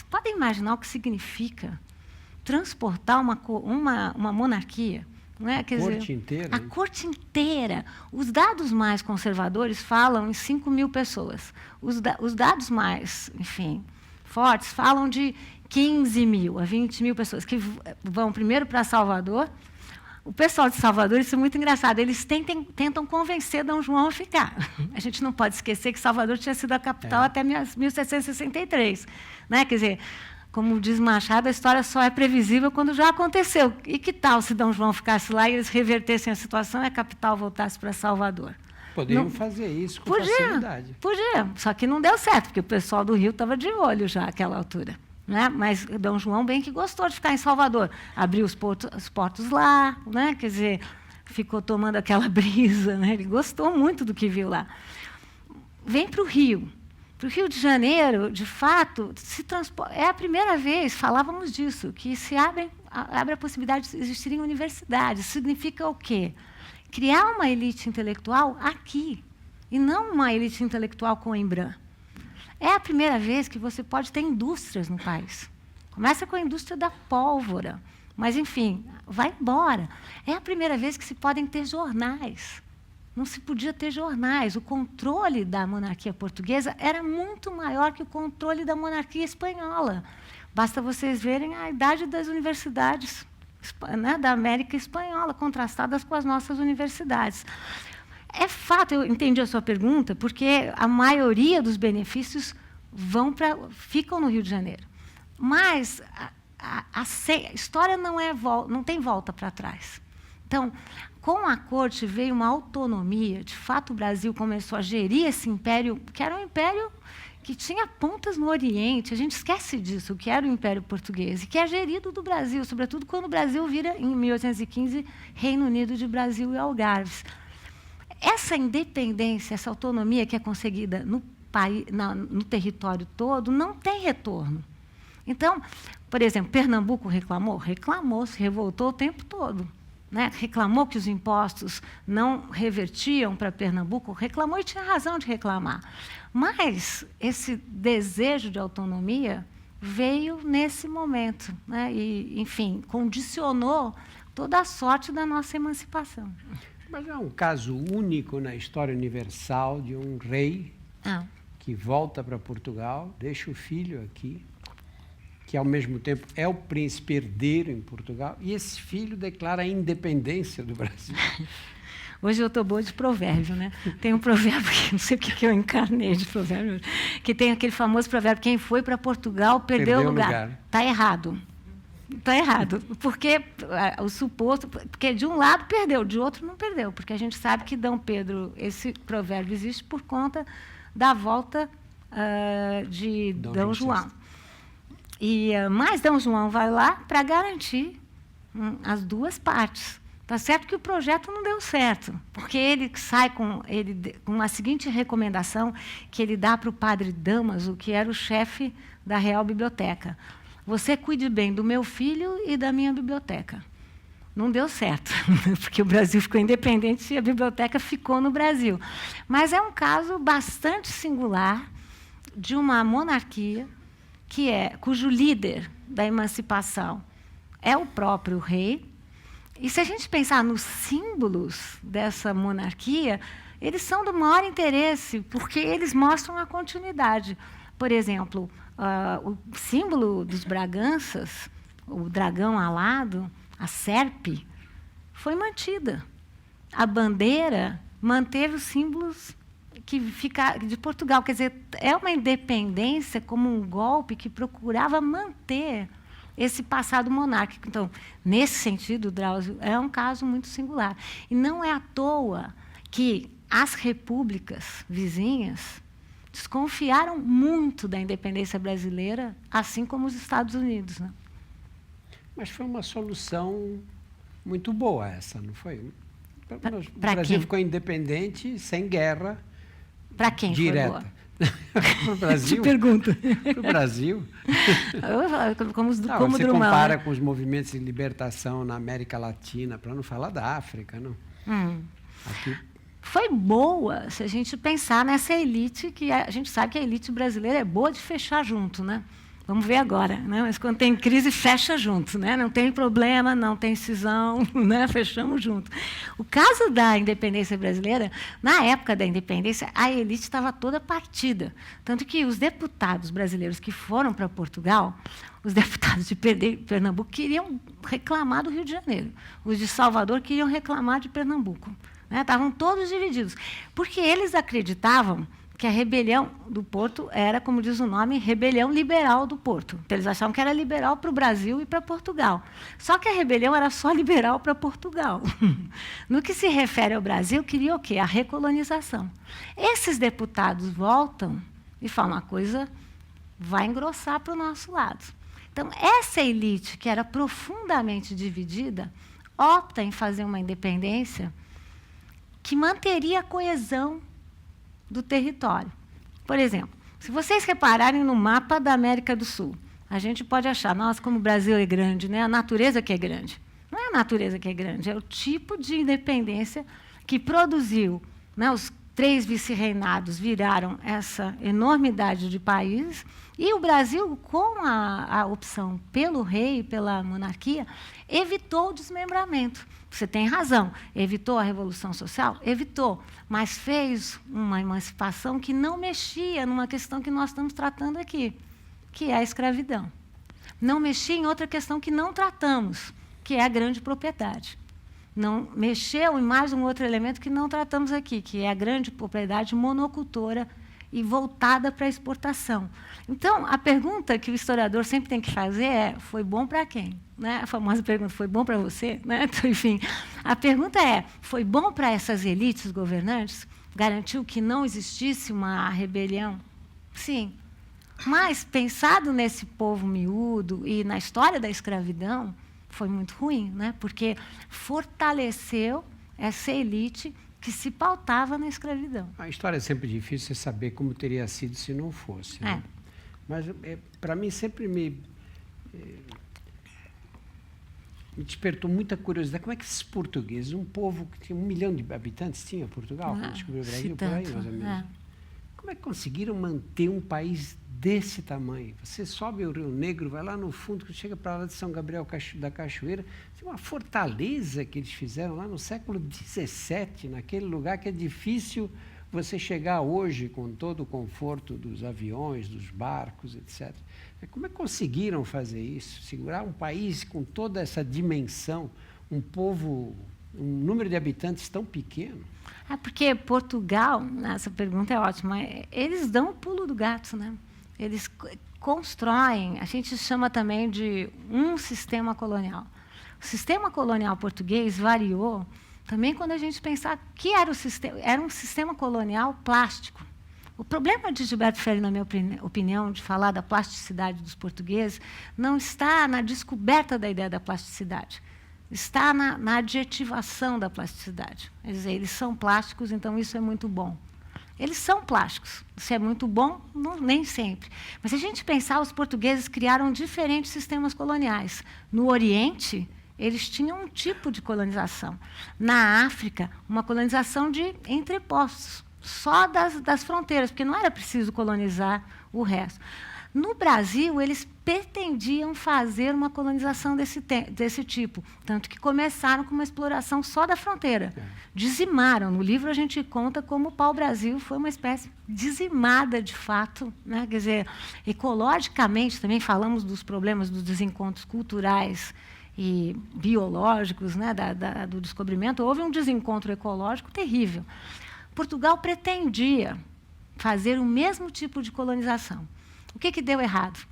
Podem imaginar o que significa transportar uma monarquia? Não é? Quer dizer, inteira? A corte inteira. Os dados mais conservadores falam em 5 mil pessoas. Os dados mais, enfim, fortes falam de 15 mil a 20 mil pessoas que vão primeiro para Salvador. O pessoal de Salvador, isso é muito engraçado, eles tentam convencer Dom João a ficar. A gente não pode esquecer que Salvador tinha sido a capital até 1763. Né? Quer dizer, como diz Machado, a história só é previsível quando já aconteceu. E que tal se Dom João ficasse lá e eles revertessem a situação e a capital voltasse para Salvador? Poderiam fazer isso com facilidade. Podia, só que não deu certo, porque o pessoal do Rio estava de olho já àquela altura. Né? Mas Dom João bem que gostou de ficar em Salvador. Abriu os portos lá, né? Quer dizer, ficou tomando aquela brisa. Né? Ele gostou muito do que viu lá. Vem para o Rio. Para o Rio de Janeiro, de fato, é a primeira vez, falávamos disso, que se abre a possibilidade de existirem universidades. Significa o quê? Criar uma elite intelectual aqui, e não uma elite intelectual coimbrã. É a primeira vez que você pode ter indústrias no país. Começa com a indústria da pólvora, mas, enfim, vai embora. É a primeira vez que se podem ter jornais. Não se podia ter jornais. O controle da monarquia portuguesa era muito maior que o controle da monarquia espanhola. Basta vocês verem a idade das universidades, né, da América Espanhola, contrastadas com as nossas universidades. É fato, eu entendi a sua pergunta, porque a maioria dos benefícios ficam no Rio de Janeiro. Mas a história não tem volta para trás. Então, com a corte veio uma autonomia. De fato, o Brasil começou a gerir esse império, que era um império que tinha pontas no Oriente. A gente esquece disso, que era o Império Português, e que é gerido do Brasil, sobretudo quando o Brasil vira, em 1815, Reino Unido de Brasil e Algarves. Essa independência, essa autonomia que é conseguida no território todo, não tem retorno. Então, por exemplo, Pernambuco reclamou, se revoltou o tempo todo. Né? Reclamou que os impostos não revertiam para Pernambuco, reclamou e tinha razão de reclamar. Mas esse desejo de autonomia veio nesse momento, né? E, enfim, condicionou toda a sorte da nossa emancipação. Mas é um caso único na história universal de um rei que volta para Portugal, deixa o filho aqui, que ao mesmo tempo é o príncipe herdeiro em Portugal, e esse filho declara a independência do Brasil. Hoje eu estou boa de provérbio, né? Tem um provérbio, não sei o que eu encarnei de provérbio, que tem aquele famoso provérbio: quem foi para Portugal perdeu o lugar. Está errado. Está errado, porque o suposto, porque de um lado perdeu, de outro não perdeu, porque a gente sabe que Dom Pedro, esse provérbio existe por conta da volta de Dom João. Mas Dom João vai lá para garantir as duas partes. Está certo que o projeto não deu certo, porque ele sai com a seguinte recomendação que ele dá para o padre Damaso, que era o chefe da Real Biblioteca: você cuide bem do meu filho e da minha biblioteca. Não deu certo, porque o Brasil ficou independente e a biblioteca ficou no Brasil. Mas é um caso bastante singular de uma monarquia cujo líder da emancipação é o próprio rei. E se a gente pensar nos símbolos dessa monarquia, eles são do maior interesse, porque eles mostram a continuidade. Por exemplo, o símbolo dos Braganças, o dragão alado, a serpe, foi mantida. A bandeira manteve os símbolos de Portugal. Quer dizer, é uma independência como um golpe que procurava manter esse passado monárquico. Então, nesse sentido, Drauzio, é um caso muito singular. E não é à toa que as repúblicas vizinhas desconfiaram muito da independência brasileira, assim como os Estados Unidos, né? Mas foi uma solução muito boa essa, não foi? O Brasil quem? Ficou independente, sem guerra. Para quem direta. Foi boa? Para o Brasil? Te pergunto. Para o Brasil. Como você Drummond, compara, né? com os movimentos de libertação na América Latina, para não falar da África, não? Aqui. Foi boa se a gente pensar nessa elite, que a gente sabe que a elite brasileira é boa de fechar junto, né? Vamos ver agora, né? Mas quando tem crise, fecha junto, né? Não tem problema, não tem cisão, né? Fechamos junto. O caso da independência brasileira, na época da independência, a elite estava toda partida. Tanto que os deputados brasileiros que foram para Portugal, os deputados de Pernambuco queriam reclamar do Rio de Janeiro. Os de Salvador queriam reclamar de Pernambuco. Né? Estavam todos divididos. Porque eles acreditavam que a rebelião do Porto era, como diz o nome, rebelião liberal do Porto. Então, eles achavam que era liberal para o Brasil e para Portugal. Só que a rebelião era só liberal para Portugal. No que se refere ao Brasil, queria o quê? A recolonização. Esses deputados voltam e falam, a coisa vai engrossar para o nosso lado. Então, essa elite, que era profundamente dividida, opta em fazer uma independência que manteria a coesão do território. Por exemplo, se vocês repararem no mapa da América do Sul, a gente pode achar, nossa, como o Brasil é grande, né? A natureza que é grande. Não é a natureza que é grande, é o tipo de independência que produziu, né? Os 3 vice-reinados viraram essa enormidade de países, e o Brasil, com a opção pelo rei, pela monarquia, evitou o desmembramento. Você tem razão. Evitou a Revolução Social? Evitou. Mas fez uma emancipação que não mexia numa questão que nós estamos tratando aqui, que é a escravidão. Não mexia em outra questão que não tratamos, que é a grande propriedade. Não mexeu em mais um outro elemento que não tratamos aqui, que é a grande propriedade monocultora e voltada para a exportação. Então, a pergunta que o historiador sempre tem que fazer é, foi bom para quem? Né? A famosa pergunta, foi bom para você? Né? Então, enfim, a pergunta é, foi bom para essas elites governantes? Garantiu que não existisse uma rebelião? Sim. Mas, pensado nesse povo miúdo e na história da escravidão, foi muito ruim, né? Porque fortaleceu essa elite que se pautava na escravidão. A história é sempre difícil você saber como teria sido se não fosse. Né? Mas, para mim, sempre me despertou muita curiosidade. Como é que esses portugueses, um povo que tinha 1 milhão de habitantes, tinha Portugal, quando descobriu o Brasil, por aí mais ou menos. Como é que conseguiram manter um país desse tamanho? Você sobe o Rio Negro, vai lá no fundo, chega para lá de São Gabriel da Cachoeira, tem uma fortaleza que eles fizeram lá no século XVII, naquele lugar que é difícil você chegar hoje com todo o conforto dos aviões, dos barcos, etc. Como é que conseguiram fazer isso? Segurar um país com toda essa dimensão, um povo, um número de habitantes tão pequeno? Porque Portugal, essa pergunta é ótima, eles dão o pulo do gato, né? Eles constroem, a gente chama também de um sistema colonial. O sistema colonial português variou também quando a gente pensar que era um sistema colonial plástico. O problema de Gilberto Freire, na minha opinião, de falar da plasticidade dos portugueses, não está na descoberta da ideia da plasticidade, está na adjetivação da plasticidade. Quer dizer, eles são plásticos, então isso é muito bom. Eles são plásticos. Se é muito bom, não, nem sempre. Mas se a gente pensar, os portugueses criaram diferentes sistemas coloniais. No Oriente, eles tinham um tipo de colonização. Na África, uma colonização de entrepostos, só das fronteiras, porque não era preciso colonizar o resto. No Brasil, eles pretendiam fazer uma colonização desse tipo, tanto que começaram com uma exploração só da fronteira. Dizimaram. No livro, a gente conta como o pau-brasil foi uma espécie dizimada, de fato. Né? Quer dizer, ecologicamente, também falamos dos problemas dos desencontros culturais e biológicos, né, do descobrimento. Houve um desencontro ecológico terrível. Portugal pretendia fazer o mesmo tipo de colonização. O que deu errado?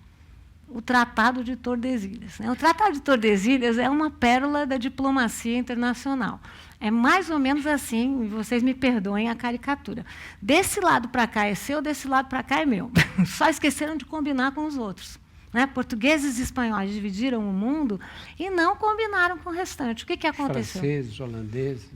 O Tratado de Tordesilhas. O Tratado de Tordesilhas é uma pérola da diplomacia internacional. É mais ou menos assim, vocês me perdoem a caricatura. Desse lado para cá é seu, desse lado para cá é meu. Só esqueceram de combinar com os outros. Né? Portugueses e espanhóis dividiram o mundo e não combinaram com o restante. O que aconteceu?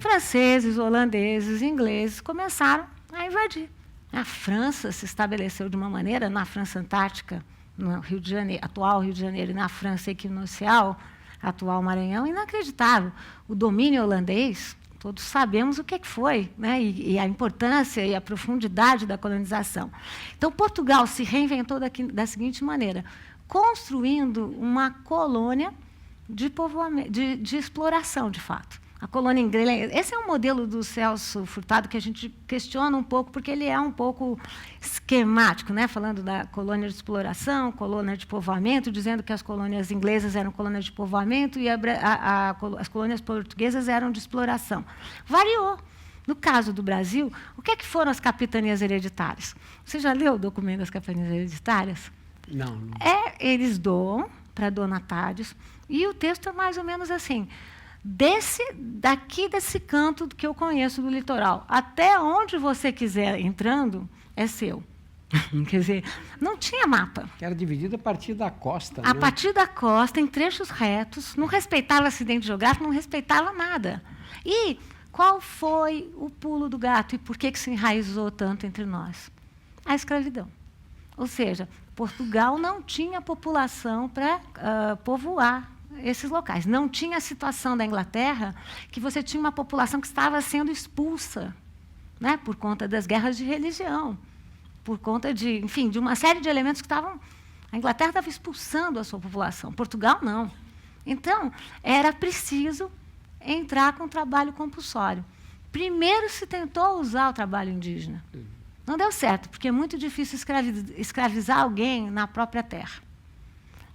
Franceses, holandeses, ingleses começaram a invadir. A França se estabeleceu de uma maneira, na França Antártica, no Rio de Janeiro, atual Rio de Janeiro, e na França equinocial, atual Maranhão, inacreditável. O domínio holandês, todos sabemos o que foi, né? E a importância e a profundidade da colonização. Então, Portugal se reinventou da seguinte maneira, construindo uma colônia de exploração, de fato. A colônia inglesa. Esse é um modelo do Celso Furtado que a gente questiona um pouco, porque ele é um pouco esquemático, né? Falando da colônia de exploração, colônia de povoamento, dizendo que as colônias inglesas eram colônias de povoamento e as colônias portuguesas eram de exploração. Variou. No caso do Brasil, o que foram as capitanias hereditárias? Você já leu o documento das capitanias hereditárias? Não. Eles doam para donatários, e o texto é mais ou menos assim. Daqui desse canto que eu conheço do litoral, até onde você quiser entrando, é seu. Quer dizer, não tinha mapa. Era dividido a partir da costa. A partir da costa, em trechos retos, não respeitava acidente geográfico, não respeitava nada. E qual foi o pulo do gato e por que se enraizou tanto entre nós? A escravidão. Ou seja, Portugal não tinha população para povoar esses locais. Não tinha a situação da Inglaterra, que você tinha uma população que estava sendo expulsa, né, por conta das guerras de religião, por conta de uma série de elementos que estavam... A Inglaterra estava expulsando a sua população, Portugal não. Então, era preciso entrar com o trabalho compulsório. Primeiro se tentou usar o trabalho indígena. Não deu certo, porque é muito difícil escravizar alguém na própria terra.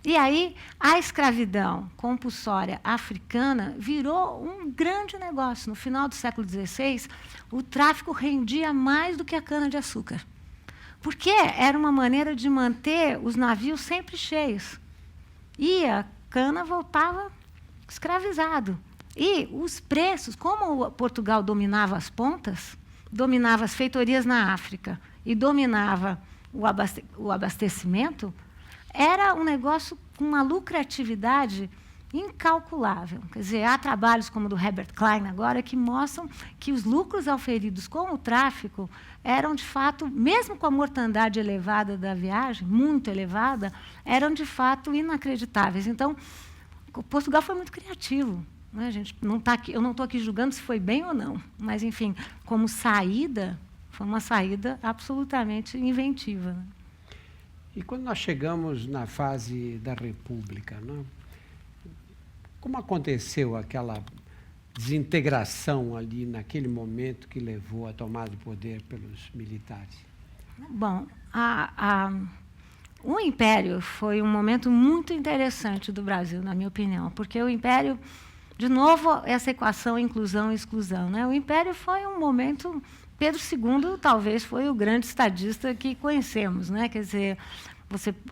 E aí, a escravidão compulsória africana virou um grande negócio. No final do século XVI, o tráfico rendia mais do que a cana-de-açúcar. Porque era uma maneira de manter os navios sempre cheios. E a cana voltava escravizado. E os preços, como Portugal dominava as pontas, dominava as feitorias na África e dominava o abastecimento, era um negócio com uma lucratividade incalculável. Quer dizer, há trabalhos como o do Herbert Klein agora que mostram que os lucros auferidos com o tráfico eram, de fato, mesmo com a mortandade elevada da viagem, muito elevada, eram, de fato, inacreditáveis. Então, Portugal foi muito criativo. Né? A gente não tá aqui, eu não estou aqui julgando se foi bem ou não, mas, enfim, como saída, foi uma saída absolutamente inventiva. Né? E quando nós chegamos na fase da República, né? Como aconteceu aquela desintegração ali naquele momento que levou à tomada de poder pelos militares? Bom, o Império foi um momento muito interessante do Brasil, na minha opinião, porque o Império, de novo, essa equação inclusão e exclusão, né? O Império foi um momento... Pedro II talvez foi o grande estadista que conhecemos, né? Quer dizer,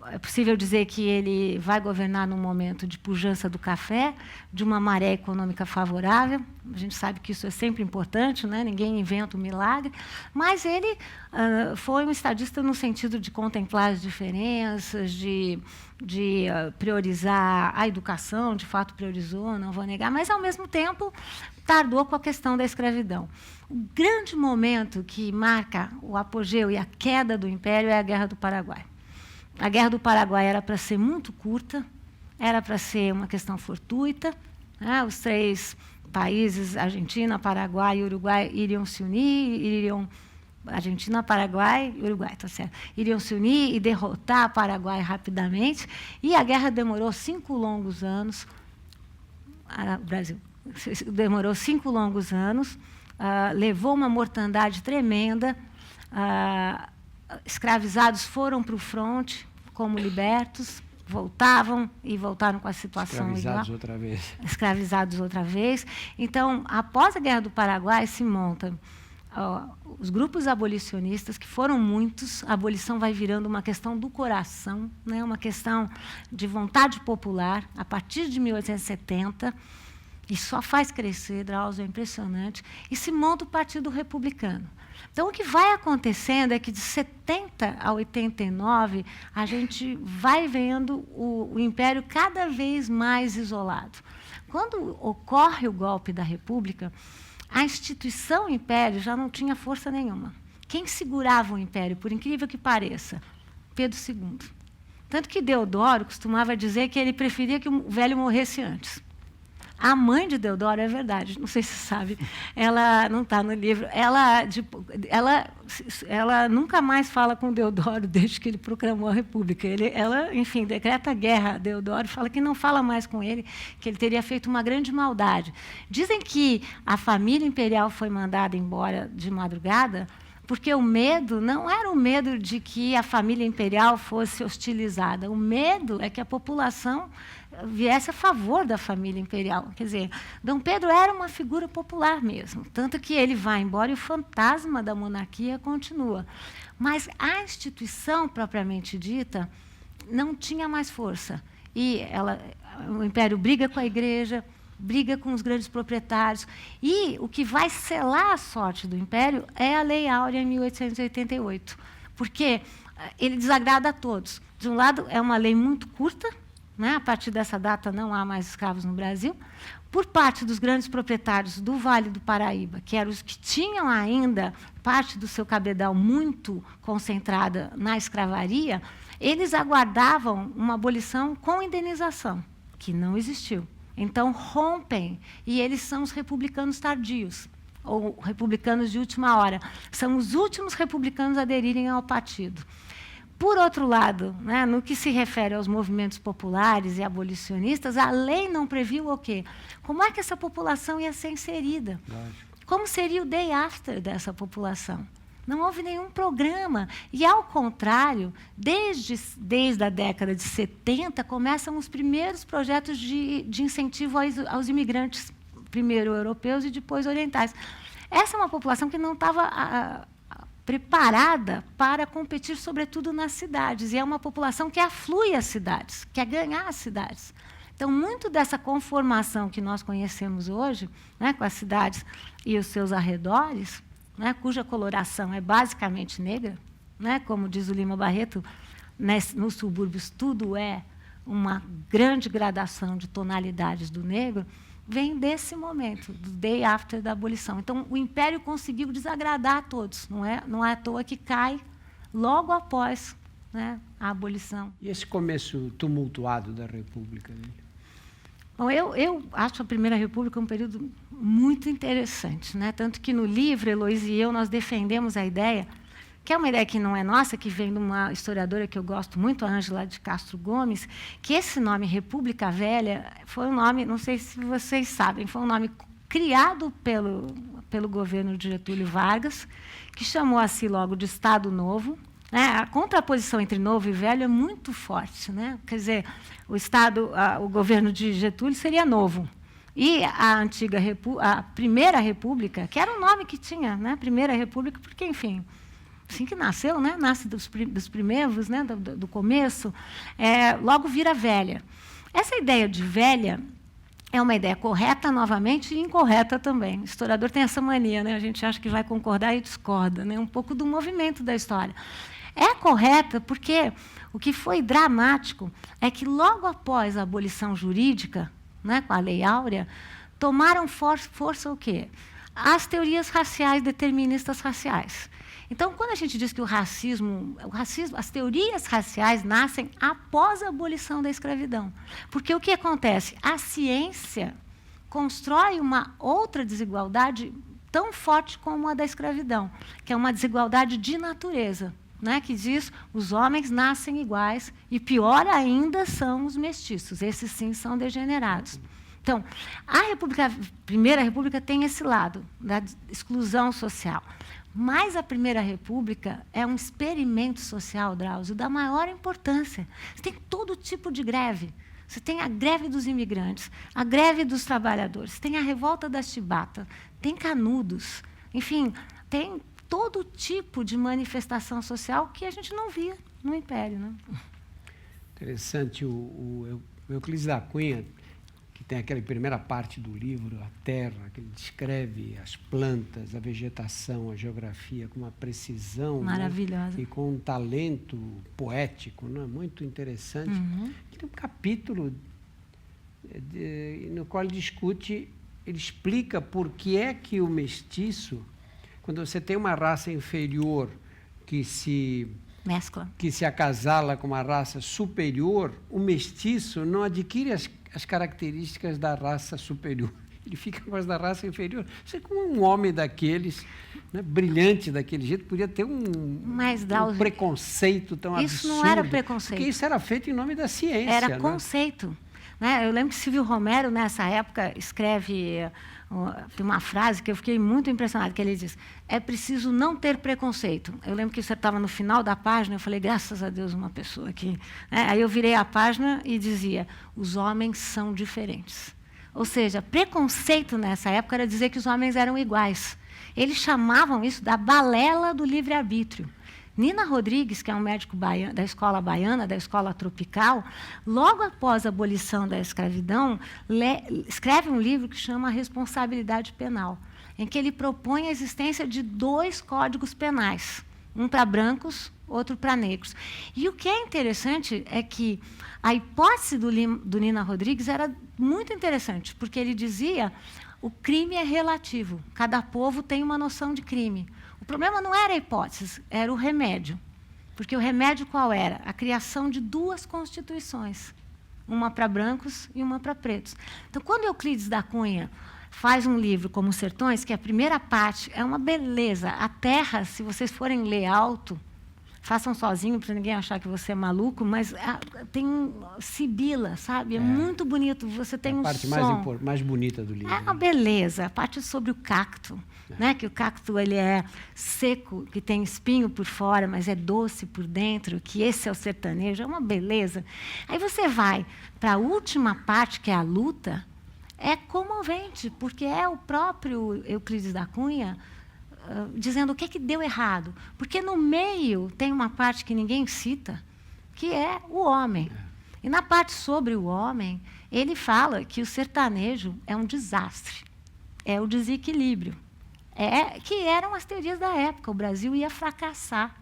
é possível dizer que ele vai governar num momento de pujança do café, de uma maré econômica favorável. A gente sabe que isso é sempre importante, né? Ninguém inventa um milagre, mas ele foi um estadista no sentido de contemplar as diferenças, de priorizar a educação, de fato priorizou, não vou negar, mas, ao mesmo tempo, tardou com a questão da escravidão. O grande momento que marca o apogeu e a queda do Império é a Guerra do Paraguai. A Guerra do Paraguai era para ser muito curta, era para ser uma questão fortuita, né? Os 3 países, Argentina, Paraguai e Uruguai, iriam se unir, Argentina, Paraguai e Uruguai, tá certo. Iriam se unir e derrotar Paraguai rapidamente. E a guerra demorou 5 longos anos. O Brasil demorou 5 longos anos, levou uma mortandade tremenda. Escravizados foram para o fronte como libertos, voltaram com a situação igual. Escravizados outra vez. Então, após a Guerra do Paraguai, se monta os grupos abolicionistas, que foram muitos. A abolição vai virando uma questão do coração, né? Uma questão de vontade popular, a partir de 1870, e só faz crescer, Drauzio, é impressionante, e se monta o Partido Republicano. Então, o que vai acontecendo é que, de 70 a 89, a gente vai vendo o Império cada vez mais isolado. Quando ocorre o golpe da República, a instituição Império já não tinha força nenhuma. Quem segurava o Império, por incrível que pareça? Pedro II. Tanto que Deodoro costumava dizer que ele preferia que o velho morresse antes. A mãe de Deodoro, é verdade, não sei se você sabe, ela não está no livro, ela nunca mais fala com Deodoro desde que ele proclamou a República. Ela, enfim, decreta guerra a Deodoro, fala que não fala mais com ele, que ele teria feito uma grande maldade. Dizem que a família imperial foi mandada embora de madrugada porque o medo não era o medo de que a família imperial fosse hostilizada. O medo é que a população viesse a favor da família imperial. Quer dizer, Dom Pedro era uma figura popular mesmo, tanto que ele vai embora e o fantasma da monarquia continua. Mas a instituição, propriamente dita, não tinha mais força. E o Império briga com a Igreja, briga com os grandes proprietários. E o que vai selar a sorte do Império é a Lei Áurea, em 1888. Porque ele desagrada a todos. De um lado, é uma lei muito curta, né? A partir dessa data não há mais escravos no Brasil. Por parte dos grandes proprietários do Vale do Paraíba, que eram os que tinham ainda parte do seu cabedal muito concentrada na escravaria, eles aguardavam uma abolição com indenização, que não existiu. Então, rompem, e eles são os republicanos tardios, ou republicanos de última hora. São os últimos republicanos a aderirem ao partido. Por outro lado, né, no que se refere aos movimentos populares e abolicionistas, a lei não previu o quê? Como é que essa população ia ser inserida? Lógico. Como seria o day after dessa população? Não houve nenhum programa. E, ao contrário, desde a década de 70, começam os primeiros projetos de incentivo aos imigrantes, primeiro europeus e depois orientais. Essa é uma população que não estava preparada para competir, sobretudo nas cidades. E é uma população que aflui as cidades, quer ganhar as cidades. Então, muito dessa conformação que nós conhecemos hoje, né, com as cidades e os seus arredores, né, cuja coloração é basicamente negra, né, como diz o Lima Barreto, nos subúrbios tudo é uma grande gradação de tonalidades do negro, vem desse momento, do day after da abolição. Então, o Império conseguiu desagradar a todos, não é à toa que cai logo após, né, a abolição. E esse começo tumultuado da República? Né? Bom, eu acho a Primeira República um período muito interessante, né? Tanto que no livro, Heloísa e eu, nós defendemos a ideia, que é uma ideia que não é nossa, que vem de uma historiadora que eu gosto muito, a Ângela de Castro Gomes, que esse nome República Velha foi um nome, não sei se vocês sabem, foi um nome criado pelo governo de Getúlio Vargas, que chamou a si logo de Estado Novo. Né? A contraposição entre novo e velho é muito forte, né? Quer dizer, o governo de Getúlio seria novo. E a Primeira República, que era o nome que tinha, né? Primeira República, porque, enfim, assim que nasceu, né? Nasce dos primeiros, né? do começo, logo vira velha. Essa ideia de velha é uma ideia correta, novamente, e incorreta também. O historiador tem essa mania, né? A gente acha que vai concordar e discorda, né? Um pouco do movimento da história. É correta porque o que foi dramático é que, logo após a abolição jurídica, né, com a Lei Áurea, tomaram força o quê? As teorias raciais, deterministas raciais. Então, quando a gente diz que o racismo, as teorias raciais nascem após a abolição da escravidão. Porque o que acontece? A ciência constrói uma outra desigualdade tão forte como a da escravidão, que é uma desigualdade de natureza, né, que diz os homens nascem iguais e, pior ainda, são os mestiços. Esses, sim, são degenerados. Então, a Primeira República tem esse lado da exclusão social. Mas a Primeira República é um experimento social, Drauzio, da maior importância. Você tem todo tipo de greve. Você tem a greve dos imigrantes, a greve dos trabalhadores, tem a revolta da chibata, tem Canudos, enfim, tem todo tipo de manifestação social que a gente não via no Império, né? Interessante, o Euclides da Cunha, que tem aquela primeira parte do livro, a terra, que ele descreve as plantas, a vegetação, a geografia com uma precisão maravilhosa, né? E com um talento poético, né? Muito interessante. Tem um capítulo no qual ele discute, ele explica por que é que o mestiço, quando você tem uma raça inferior que se acasala com uma raça superior, o mestiço não adquire as características da raça superior. Ele fica com as da raça inferior. Você, como um homem daqueles, né, brilhante daquele jeito, podia ter um preconceito tão absurdo. Isso não era preconceito. Porque isso era feito em nome da ciência. Era né? conceito. Né? Eu lembro que Silvio Romero, nessa época, escreve uma frase que eu fiquei muito impressionada, que ele diz, é preciso não ter preconceito. Eu lembro que isso estava no final da página, eu falei, graças a Deus, uma pessoa aqui. Aí eu virei a página e dizia, os homens são diferentes. Ou seja, preconceito nessa época era dizer que os homens eram iguais. Eles chamavam isso da balela do livre-arbítrio. Nina Rodrigues, que é um médico da escola baiana, da escola tropical, logo após a abolição da escravidão, escreve um livro que chama Responsabilidade Penal, em que ele propõe a existência de 2 códigos penais, um para brancos, outro para negros. E o que é interessante é que a hipótese do Nina Rodrigues era muito interessante, porque ele dizia o crime é relativo, cada povo tem uma noção de crime. O problema não era a hipótese, era o remédio. Porque o remédio qual era? A criação de 2 constituições, uma para brancos e uma para pretos. Então, quando Euclides da Cunha faz um livro como Sertões, que a primeira parte é uma beleza, a terra, se vocês forem ler alto, façam sozinho para ninguém achar que você é maluco, mas tem sibila, sabe? É muito bonito, você tem um som. A parte mais bonita do livro. É uma beleza, a parte sobre o cacto, né? Que o cacto ele é seco, que tem espinho por fora, mas é doce por dentro, que esse é o sertanejo, é uma beleza. Aí você vai para a última parte, que é a luta, é comovente, porque é o próprio Euclides da Cunha dizendo o que deu errado. Porque no meio tem uma parte que ninguém cita, que é o homem. E na parte sobre o homem, ele fala que o sertanejo é um desastre, é o desequilíbrio. Que eram as teorias da época. O Brasil ia fracassar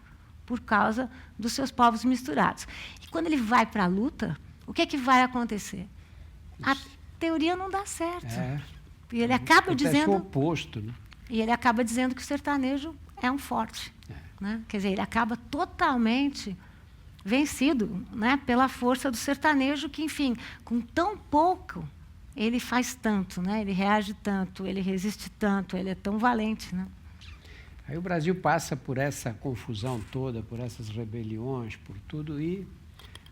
por causa dos seus povos misturados. E quando ele vai para a luta, o que vai acontecer? A teoria não dá certo. E ele acaba dizendo... o oposto, né? E ele acaba dizendo que o sertanejo é um forte. Né? Quer dizer, ele acaba totalmente vencido, né, pela força do sertanejo, que, enfim, com tão pouco, ele faz tanto, né? Ele reage tanto, ele resiste tanto, ele é tão valente. Né? Aí o Brasil passa por essa confusão toda, por essas rebeliões, por tudo, e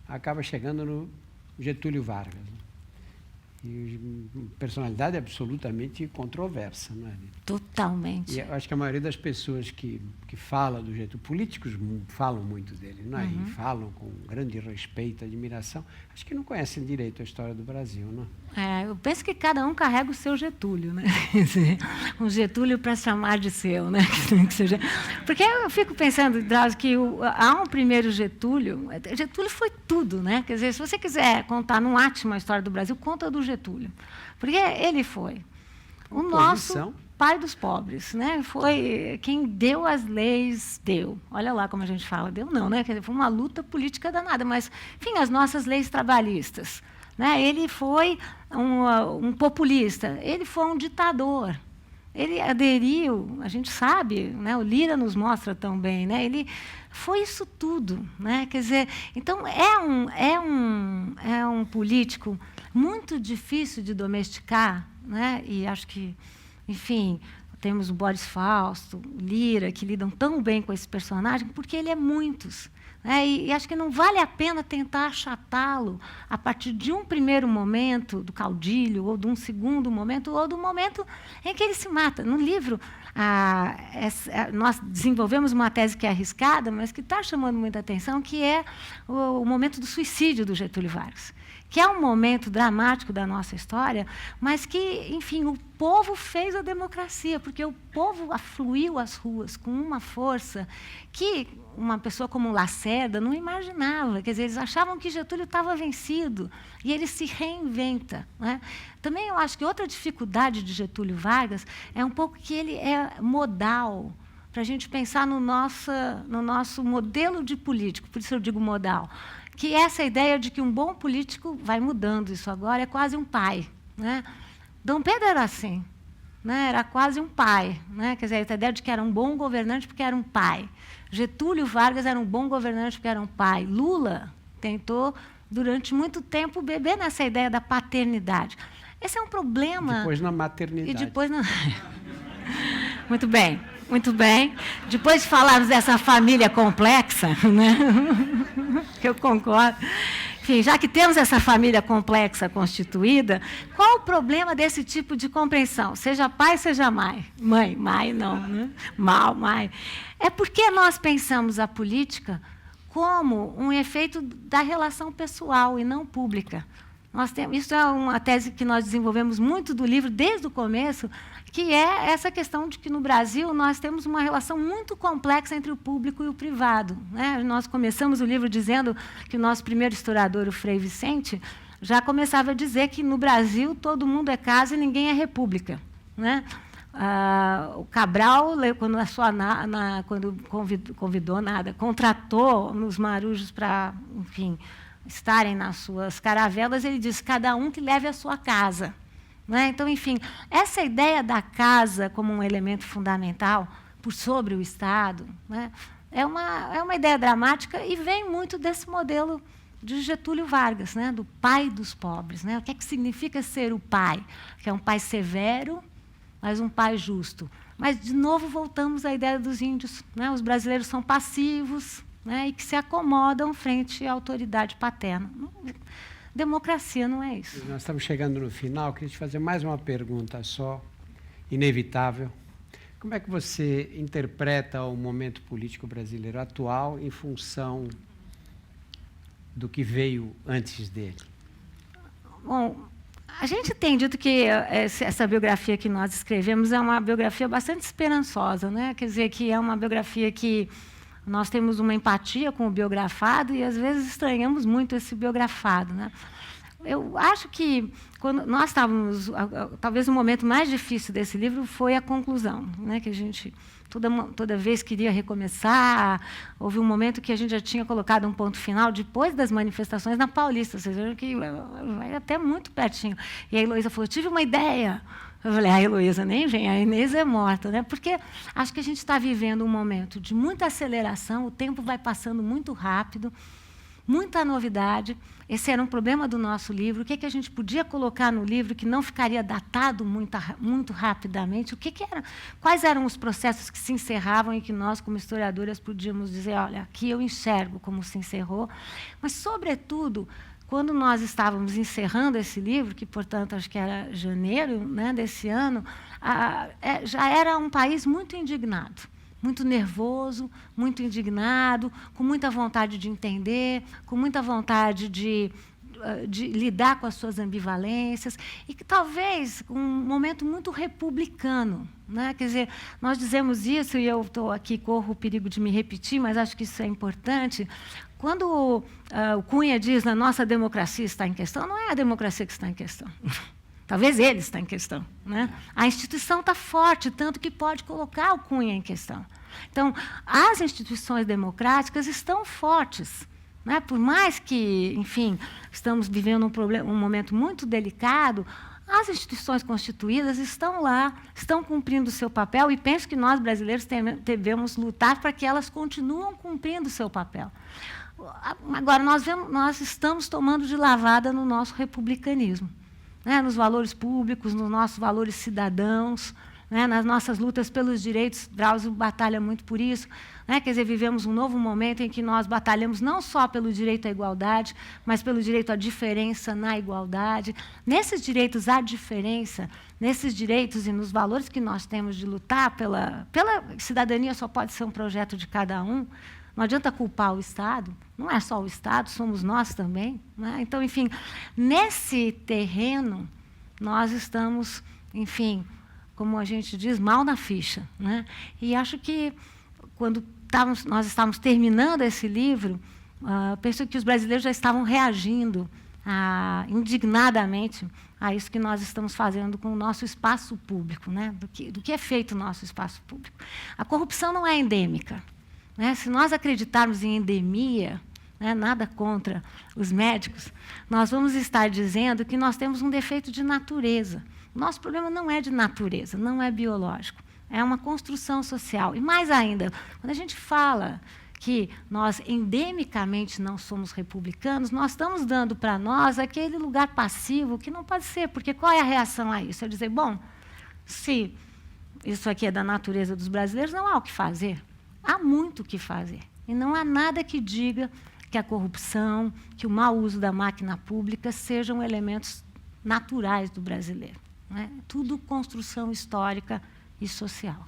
acaba chegando no Getúlio Vargas. Né? E personalidade absolutamente controversa, não é? Totalmente. E eu acho que a maioria das pessoas que falam do Getúlio, políticos falam muito dele, não é? E falam com grande respeito, admiração, acho que não conhecem direito a história do Brasil, não é? Eu penso que cada um carrega o seu Getúlio, né? Um Getúlio para chamar de seu, né? Porque eu fico pensando, Drauzio, que há um primeiro Getúlio. Getúlio foi tudo, né? Quer dizer, se você quiser contar num átimo a história do Brasil, conta do Getúlio, porque ele foi o nosso pai dos pobres, né? Foi quem deu as leis, deu. Olha lá como a gente fala, deu não, né? Quer dizer, foi uma luta política danada, mas, enfim, as nossas leis trabalhistas. Né? Ele foi um populista, ele foi um ditador. Ele aderiu, a gente sabe, né? O Lira nos mostra tão bem, né? Ele foi isso tudo, né? Quer dizer, então é um político muito difícil de domesticar, né? E acho que, enfim, temos o Boris Fausto, Lira, que lidam tão bem com esse personagem, porque ele é muitos. E acho que não vale a pena tentar achatá-lo a partir de um primeiro momento do caudilho, ou de um segundo momento, ou do momento em que ele se mata. No livro, nós desenvolvemos uma tese que é arriscada, mas que está chamando muita atenção, que é o momento do suicídio do Getúlio Vargas, que é um momento dramático da nossa história, mas que, enfim, o povo fez a democracia, porque o povo afluiu às ruas com uma força que uma pessoa como Lacerda não imaginava. Quer dizer, eles achavam que Getúlio estava vencido, e ele se reinventa, né? Também eu acho que outra dificuldade de Getúlio Vargas é um pouco que ele é modal, para a gente pensar no nosso modelo de político, por isso eu digo modal, que é essa ideia de que um bom político vai mudando isso agora, é quase um pai, né? Dom Pedro era assim, né? Era quase um pai, né? Quer dizer, a ideia de que era um bom governante porque era um pai. Getúlio Vargas era um bom governante porque era um pai. Lula tentou, durante muito tempo, beber nessa ideia da paternidade. Esse é um problema... Depois na maternidade. E depois na... Muito bem. Muito bem. Depois de falarmos dessa família complexa, né? Que eu concordo. Enfim, já que temos essa família complexa constituída, qual o problema desse tipo de compreensão? Seja pai, seja mãe. Mãe não, né? Mãe. É porque nós pensamos a política como um efeito da relação pessoal e não pública. Isso é uma tese que nós desenvolvemos muito do livro desde o começo, que é essa questão de que, no Brasil, nós temos uma relação muito complexa entre o público e o privado, né? Nós começamos o livro dizendo que o nosso primeiro historiador, o Frei Vicente, já começava a dizer que, no Brasil, todo mundo é casa e ninguém é república, né? O Cabral, quando contratou os marujos para, enfim, estarem nas suas caravelas, ele disse: cada um que leve a sua casa. Né? Então, enfim, essa ideia da casa como um elemento fundamental por sobre o Estado, né, é uma ideia dramática e vem muito desse modelo de Getúlio Vargas, né, do pai dos pobres. Né? O que é que significa ser o pai? Que é um pai severo, mas um pai justo. Mas, de novo, voltamos à ideia dos índios. Né? Os brasileiros são passivos, né, e que se acomodam frente à autoridade paterna. Democracia não é isso. Nós estamos chegando no final. Queria te fazer mais uma pergunta só, inevitável. Como é que você interpreta o momento político brasileiro atual em função do que veio antes dele? Bom, a gente tem dito que essa biografia que nós escrevemos é uma biografia bastante esperançosa, né? Quer dizer, que é uma biografia que nós temos uma empatia com o biografado e, às vezes, estranhamos muito esse biografado. Né? Eu acho que, quando nós estávamos... Talvez o momento mais difícil desse livro foi a conclusão, né? Que a gente, toda vez, queria recomeçar. Houve um momento que a gente já tinha colocado um ponto final, depois das manifestações na Paulista. Vocês viram que vai até muito pertinho. E a Heloísa falou: tive uma ideia. Eu falei: a Heloísa nem vem, a Inês é morta, né? Porque acho que a gente está vivendo um momento de muita aceleração, o tempo vai passando muito rápido, muita novidade. Esse era um problema do nosso livro. O que a gente podia colocar no livro que não ficaria datado muito rapidamente? Quais eram os processos que se encerravam e que nós, como historiadoras, podíamos dizer: olha, aqui eu enxergo como se encerrou. Mas, sobretudo, quando nós estávamos encerrando esse livro, que, portanto, acho que era janeiro, né, desse ano, já era um país muito indignado, muito nervoso, muito indignado, com muita vontade de entender, com muita vontade de lidar com as suas ambivalências, e que talvez um momento muito republicano. Né? Quer dizer, nós dizemos isso, e eu estou aqui, corro o perigo de me repetir, mas acho que isso é importante. Quando o Cunha diz que a nossa democracia está em questão, não é a democracia que está em questão. Talvez ele está em questão. Né? A instituição está forte, tanto que pode colocar o Cunha em questão. Então, as instituições democráticas estão fortes. Né? Por mais que, enfim, estamos vivendo um momento muito delicado, As instituições constituídas estão lá, estão cumprindo o seu papel, e penso que nós, brasileiros, devemos lutar para que elas continuem cumprindo o seu papel. Agora, nós estamos tomando de lavada no nosso republicanismo, né, nos valores públicos, nos nossos valores cidadãos, né, nas nossas lutas pelos direitos. Drauzio batalha muito por isso. Né, quer dizer, vivemos um novo momento em que nós batalhamos não só pelo direito à igualdade, mas pelo direito à diferença na igualdade. Nesses direitos à diferença, nesses direitos e nos valores que nós temos de lutar pela cidadania, só pode ser um projeto de cada um. Não adianta culpar o Estado, não é só o Estado, somos nós também. Né? Então, enfim, nesse terreno, nós estamos, enfim, como a gente diz, mal na ficha. Né? E acho que, quando nós estávamos terminando esse livro, penso que os brasileiros já estavam reagindo indignadamente a isso que nós estamos fazendo com o nosso espaço público, né? do que é feito o nosso espaço público. A corrupção não é endêmica. Né? Se nós acreditarmos em endemia, né, nada contra os médicos, nós vamos estar dizendo que nós temos um defeito de natureza. O nosso problema não é de natureza, não é biológico, é uma construção social. E mais ainda, quando a gente fala que nós endemicamente não somos republicanos, nós estamos dando para nós aquele lugar passivo que não pode ser, porque qual é a reação a isso? É dizer, bom, se isso aqui é da natureza dos brasileiros, não há o que fazer. Há muito o que fazer. E não há nada que diga que a corrupção, que o mau uso da máquina pública sejam elementos naturais do brasileiro. Né? Tudo construção histórica e social.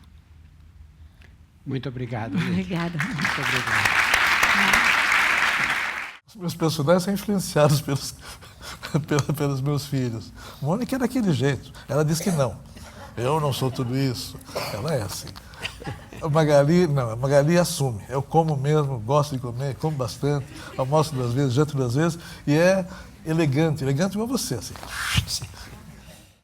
Muito obrigado. Obrigada. Muito obrigado. Os meus personagens são influenciados pelos meus filhos. Mônica é daquele jeito. Ela diz que não. Eu não sou tudo isso. Ela é assim. A Magali assume. Eu como mesmo, gosto de comer, como bastante, almoço 2 vezes, janto 2 vezes, e é elegante igual você, assim.